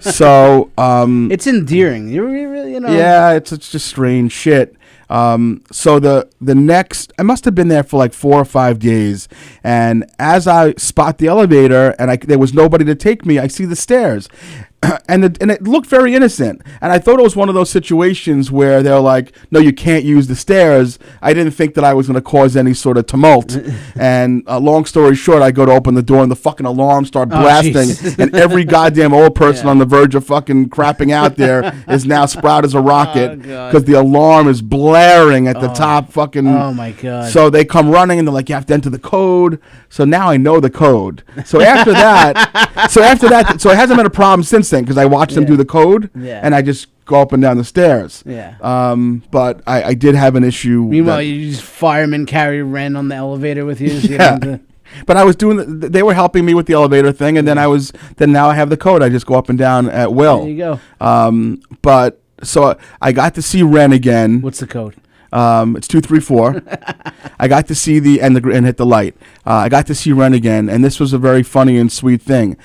So it's endearing. You really, yeah, it's just strange shit. So the next, I must have been there for like 4 or 5 days, and as I spot the elevator and there was nobody to take me, I see the stairs. And it looked very innocent, and I thought it was one of those situations where they're like, "No, you can't use the stairs." I didn't think that I was going to cause any sort of tumult. And long story short, I go to open the door, and the fucking alarm start blasting, and every goddamn old person on the verge of fucking crapping out there is now sprout as a rocket because the alarm is blaring at the top. Fucking. Oh my god! So they come running, and they're like, "You have to enter the code." So now I know the code. So after that, so it hasn't been a problem since then because I watched them do the code, and I just go up and down the stairs. Yeah. But I did have an issue. Meanwhile, you just fireman carry Ren on the elevator with you. So Yeah. But I was doing. They were helping me with the elevator thing, and then now I have the code. I just go up and down at will. There you go. But so I got to see Ren again. What's the code? It's 234. I got to see and hit the light. I got to see Ren again, and this was a very funny and sweet thing.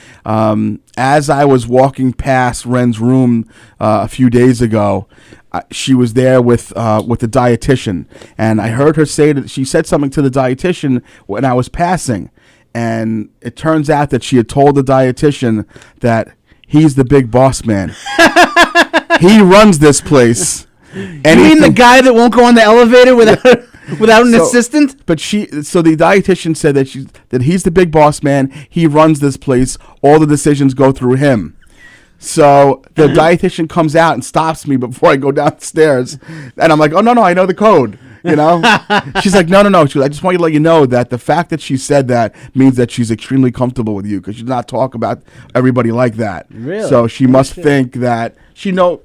As I was walking past Ren's room a few days ago, she was there with the dietitian, and I heard her say that she said something to the dietitian when I was passing, and it turns out that she had told the dietitian that he's the big boss man. He runs this place. You mean the guy that won't go on the elevator without an assistant? But so the dietitian said that he's the big boss man. He runs this place. All the decisions go through him. So the dietitian comes out and stops me before I go downstairs, and I'm like, "Oh no, I know the code." You know, she's like, no. She goes, I just want you to let you know that the fact that she said that means that she's extremely comfortable with you because she does not talk about everybody like that. Really? So she must think that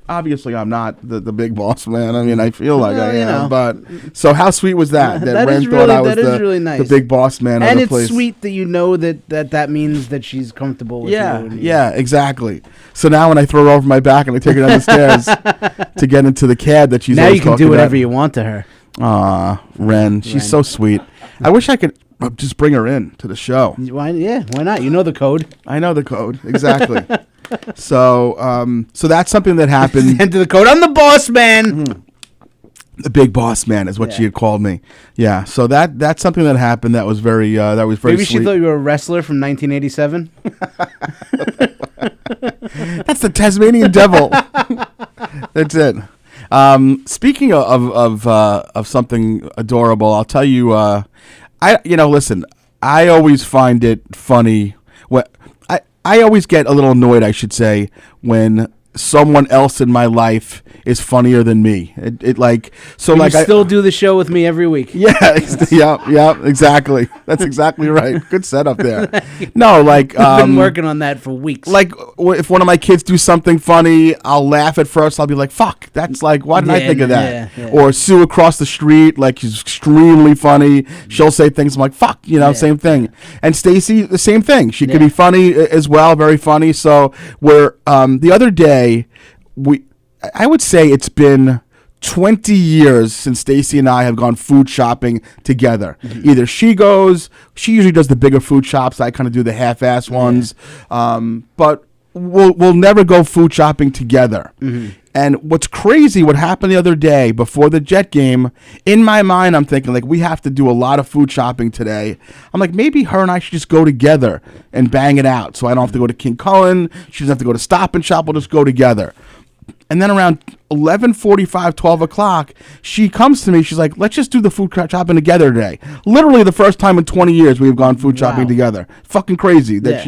obviously I'm not the big boss man. I mean, I feel like I am. But so how sweet was that? That Ren thought I was really nice. the big boss man and of the it's place. sweet that you know that means that she's comfortable with you. Yeah, exactly. So now when I throw her over my back and I take her down the stairs to get into the cab that she's now always you can talking do whatever about. you want to her. Aw, Ren. She's so sweet. I wish I could just bring her in to the show. Why not? You know the code. I know the code. Exactly. So that's something that happened. Enter the code. I'm the boss man. The big boss man is what she had called me. Yeah. So that's something that happened that was very Maybe sweet. she thought you were a wrestler from 1987. That's the Tasmanian devil. That's it. Speaking of something adorable, I'll tell you. Listen. I always find it funny. I always get a little annoyed, I should say, when someone else in my life is funnier than me. I still do the show with me every week. Yeah, exactly. That's exactly right. Good setup there. No, I've been working on that for weeks. Like if one of my kids do something funny, I'll laugh at first. I'll be like, "Fuck, that's like, why didn't I think of that?" Yeah. Or Sue across the street, like she's extremely funny. She'll say things I'm like, "Fuck," same thing. And Stacy, the same thing. She could be funny as well, very funny. So we're the other day. I would say it's been 20 years since Stacy and I have gone food shopping together. Mm-hmm. Either she usually does the bigger food shops. I kind of do the half-ass ones. But we'll never go food shopping together. Mm-hmm. And what's crazy, what happened the other day before the Jet game, in my mind, I'm thinking, like, we have to do a lot of food shopping today. I'm like, maybe her and I should just go together and bang it out. So I don't have to go to King Cullen. She doesn't have to go to Stop and Shop. We'll just go together. And then around 11:45, 12 o'clock, she comes to me. She's like, let's just do the food shopping together today. Literally the first time in 20 years we've gone food shopping together. Fucking crazy that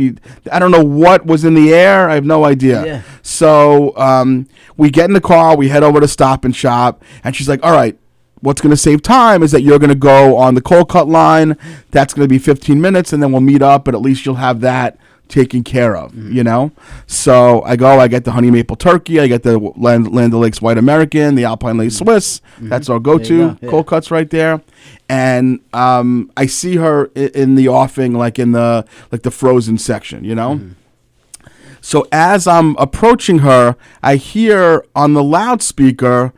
I don't know what was in the air. I have no idea. Yeah. So we get in the car. We head over to Stop and Shop. And she's like, all right, what's going to save time is that you're going to go on the cold cut line. That's going to be 15 minutes. And then we'll meet up. But at least you'll have that taken care of, So I get the honey maple turkey, I get the Land O'Lakes White American, the Alpine Lace Swiss. That's our go-to cold cuts right there. And I see her in the offing, like in the frozen section, So as I'm approaching her, I hear on the loudspeaker,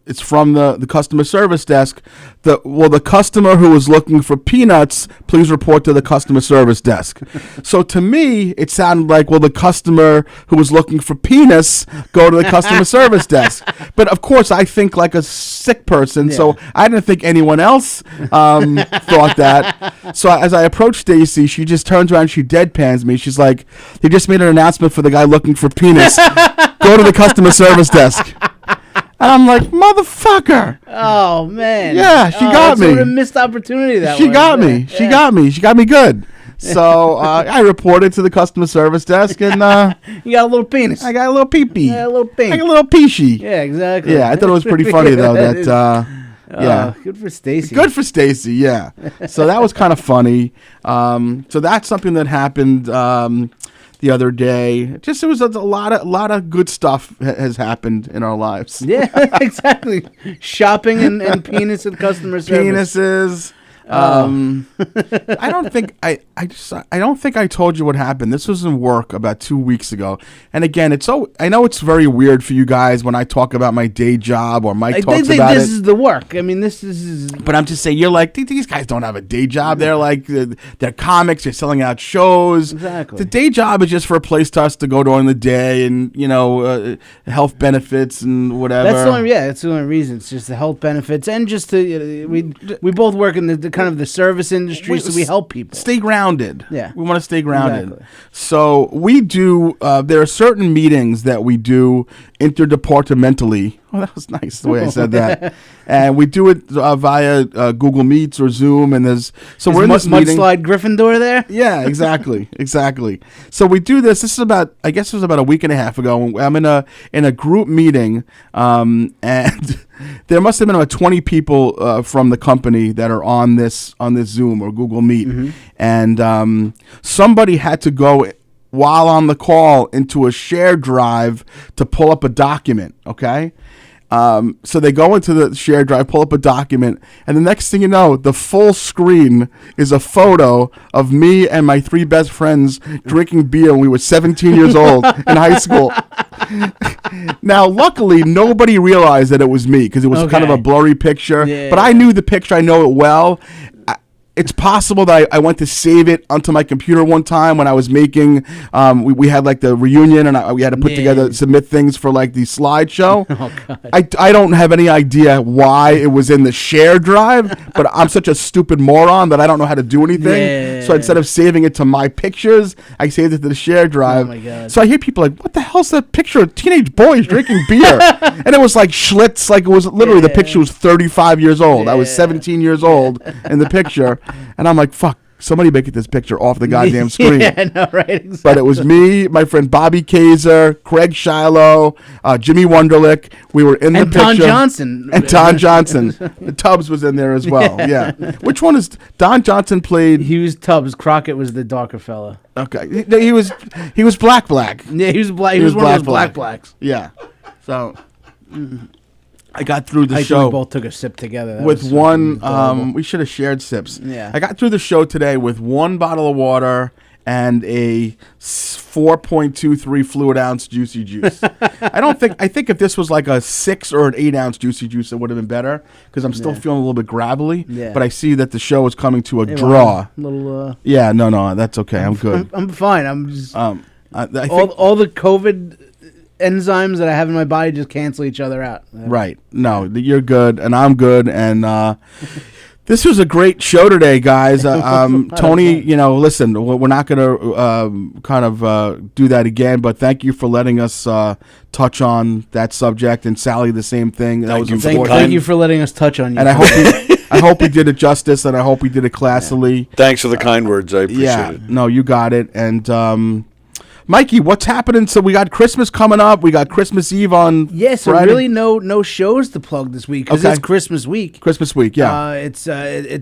it's from the customer service desk. The customer who is looking for peanuts, please report to the customer service desk. So to me, it sounded like, well, the customer who was looking for penis, go to the customer service desk. But of course, I think like a sick person, so I didn't think anyone else thought that. So as I approach Stacy, she just turns around, she deadpans me. She's like, "They just made an announcement for the guy looking for penis. Go to the customer service desk." And I'm like, motherfucker. Oh, man. Yeah, she got me. Sort of missed opportunity that She got me. She got me. She got me good. So I reported to the customer service desk, and you got a little penis. I got a little pee-pee. Yeah, a little pink. I got a little peeshy. Yeah, exactly. Yeah, I thought it was pretty funny, though, that... yeah. Good for Stacy. Good for Stacy, yeah. So that was kind of funny. So that's something that happened the other day. Just, it was a lot of good stuff has happened in our lives. Yeah, exactly. Shopping and penis and customer service. Penises. I don't think I told you what happened. This was in work about 2 weeks ago. And again, I know it's very weird for you guys when I talk about my day job or Mike talks about this it. is the work. I mean, this is. But I'm just saying, you're like, these guys don't have a day job. They're like, they're comics. They're selling out shows. Exactly. The day job is just for a place to us to go during the day and, health benefits and whatever. That's the only reason. It's just the health benefits and just to we both work in the kind of the service industry, so we help people stay grounded. Yeah, we want to stay grounded. Exactly. So we do. There are certain meetings that we do interdepartmentally. Oh, that was nice the way I said that. And we do it via Google Meets or Zoom. And we're in this meeting. Mudslide Gryffindor there. Yeah, exactly. So we do this. This is about a week and a half ago. I'm in a group meeting, and there must have been about 20 people from the company that are on this Zoom or Google Meet, and somebody had to go while on the call into a shared drive to pull up a document. Okay. So they go into the shared drive, pull up a document, and the next thing you know, the full screen is a photo of me and my 3 best friends drinking beer when we were 17 years old in high school. Now, luckily, nobody realized that it was me because it was kind of a blurry picture. Yeah. But I knew the picture. I know it well. It's possible that I went to save it onto my computer one time when I was making, we had like the reunion and we had to put together, submit things for like the slideshow. Oh, God. I don't have any idea why it was in the share drive, but I'm such a stupid moron that I don't know how to do anything. Yeah. So instead of saving it to my pictures, I saved it to the share drive. Oh, my God. So I hear people like, what the hell's that picture of teenage boys drinking beer? And it was like Schlitz, like it was literally, the picture was 35 years old. I was 17 years old in the picture. And I'm like, fuck, somebody make this picture off the goddamn screen. Yeah, I know, right? Exactly. But it was me, my friend Bobby Kaiser, Craig Shiloh, Jimmy Wunderlich. We were in the picture. And Don Johnson. And Don Johnson. The Tubbs was in there as well, yeah. Which one is Don Johnson played? He was Tubbs. Crockett was the darker fella. Okay. He was black. Yeah, he was black. He was one of those black blacks. Yeah. So... I got through the I show. think we both took a sip together. That with was one. We should have shared sips. Yeah. I got through the show today with one bottle of water and a 4.23 fluid ounce juicy juice. I think if this was like a 6 or an 8 ounce juicy juice, it would have been better because I'm still feeling a little bit gravelly. Yeah. But I see that the show is coming to a draw. Yeah, no, that's okay. I'm good. I'm fine. I'm just I think all the COVID enzymes that I have in my body just cancel each other out. Right. No, you're good, and I'm good, and this was a great show today, guys. Tony, listen, we're not going to do that again, but thank you for letting us touch on that subject, and Sally, the same thing. Thank you for letting us touch on you. And I hope we did it justice, and I hope we did it classily. Yeah. Thanks for the kind words. I appreciate it. No, you got it, and Mikey, what's happening? So we got Christmas coming up. We got Christmas Eve on so Friday. Really no shows to plug this week because it's Christmas week. Christmas week, yeah. It's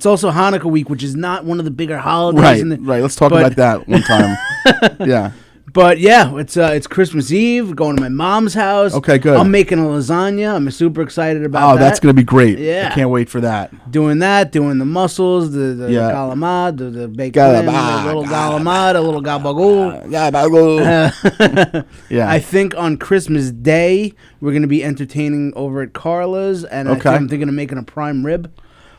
also Hanukkah week, which is not one of the bigger holidays. Right, right. Let's talk about that one time. Yeah. But yeah, it's Christmas Eve. Going to my mom's house. Okay, good. I'm making a lasagna. I'm super excited about that. Oh, that's gonna be great. Yeah. I can't wait for that. Doing the mussels, the calamad, the baked lamb, the little galamad, a little gabagool. Yeah. I think on Christmas Day we're gonna be entertaining over at Carla's, and I'm thinking of making a prime rib.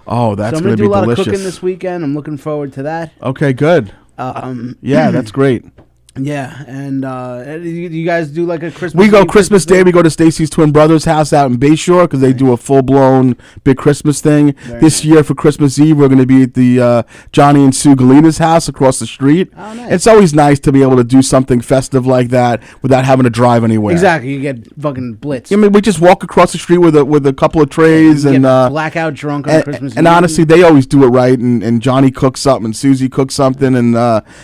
Oh, that's so I'm gonna do be a lot delicious. of cooking this weekend. I'm looking forward to that. Okay, good. Yeah, that's great. Yeah, and you guys do like a Christmas. We go Eve Christmas Day. We go to Stacy's twin brother's house out in Bayshore because they do a full blown big Christmas thing. This year for Christmas Eve, we're going to be at the Johnny and Sue Galina's house across the street. Oh, nice. It's always nice to be able to do something festive like that without having to drive anywhere. Exactly, you get fucking blitz. I mean, we just walk across the street with a couple of trays and and blackout drunk on Christmas Eve. And honestly, they always do it right. And Johnny cooks something, and Susie cooks something, and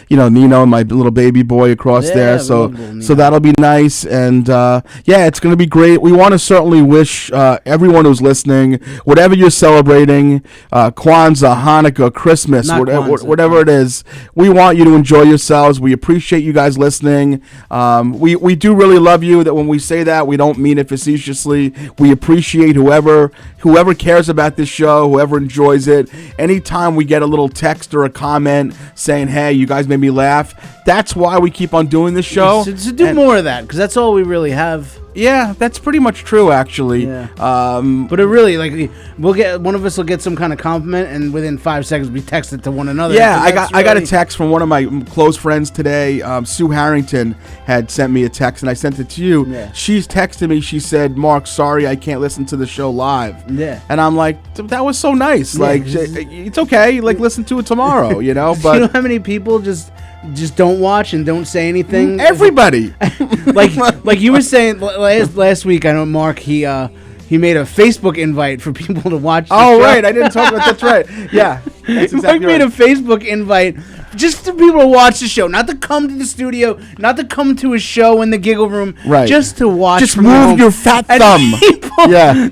Nino and my little baby boy across there. So that'll be nice, and it's going to be great. We want to certainly wish everyone who's listening, whatever you're celebrating, Kwanzaa, Hanukkah, Christmas, whatever it is, we want you to enjoy yourselves. We appreciate you guys listening. We do really love you. That when we say that, we don't mean it facetiously. We appreciate whoever cares about this show, whoever enjoys it. Anytime we get a little text or a comment saying, "Hey, you guys made me laugh," that's why we keep on doing this show. So do more of that, because that's all we really have. Yeah, that's pretty much true, actually. Yeah. But it really, we'll get one of us will get some kind of compliment, and within 5 seconds we text it to one another. Yeah, I got a text from one of my close friends today. Sue Harrington had sent me a text, and I sent it to you. Yeah. She's texted me. She said, "Mark, sorry I can't listen to the show live." Yeah. And I'm like, that was so nice. Yeah, it's okay. Listen to it tomorrow. But you know how many people just don't watch and don't say anything? Everybody. like you were saying last week, I know Mark, he made a Facebook invite for people to watch the show. Right, I didn't talk about that's right. Yeah, that's exactly Mark made a Facebook invite just for people to watch the show, not to come to the studio, not to come to a show in the Giggle Room, right? Just to watch. Just from move home. your fat thumb.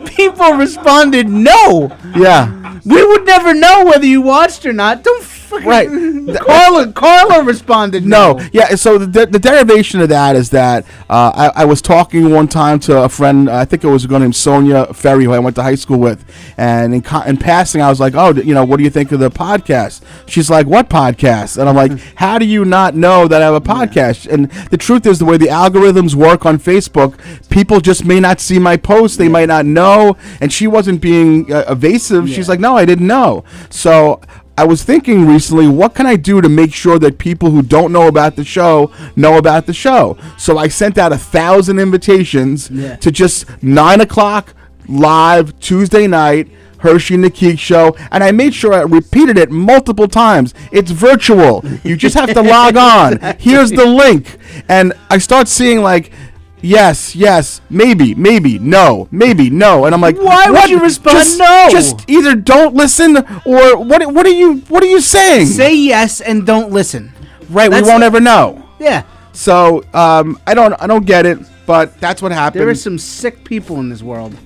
People responded no. Yeah, we would never know whether you watched or not. Don't. Right. Carla responded no. Yeah, so the derivation of that is that I was talking one time to a friend, I think it was a girl named Sonia Ferry, who I went to high school with, and in passing I was like, "Oh, what do you think of the podcast?" She's like, "What podcast?" And I'm like, "How do you not know that I have a podcast?" And the truth is, the way the algorithms work on Facebook, people just may not see my posts, they might not know, and she wasn't being evasive. She's like, "No, I didn't know." So I was thinking recently, what can I do to make sure that people who don't know about the show know about the show? So I sent out 1,000 invitations to just 9 o'clock live Tuesday night, Herschy and the Keegs Show, and I made sure I repeated it multiple times. It's virtual. You just have to log on. Here's the link. And I start seeing yes, maybe, no, and I'm like, why would you respond no? Just either don't listen or what are you saying? Say yes and don't listen. Right, we won't ever know. Yeah. So I don't get it, but that's what happened. There are some sick people in this world.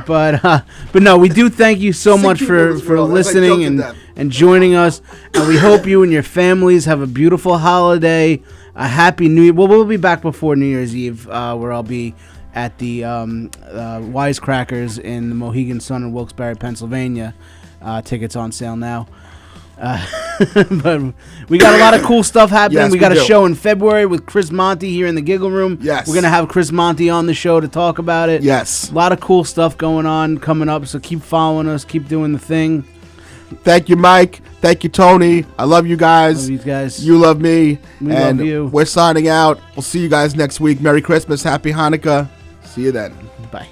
But no, we do thank you so much for listening and joining us, and we hope you and your families have a beautiful holiday. A happy New Year. Well, we'll be back before New Year's Eve, where I'll be at the Wisecrackers in the Mohegan Sun in Wilkes-Barre, Pennsylvania. Tickets on sale now. But we got a lot of cool stuff happening. Yes, we got we a do. show in February with Chris Monty here in the Giggle Room. Yes. We're going to have Chris Monty on the show to talk about it. Yes. A lot of cool stuff going on, coming up, so keep following us, keep doing the thing. Thank you, Mike. Thank you, Tony. I love you guys. Love you guys. You love me. We and love you. We're signing out. We'll see you guys next week. Merry Christmas. Happy Hanukkah. See you then. Bye.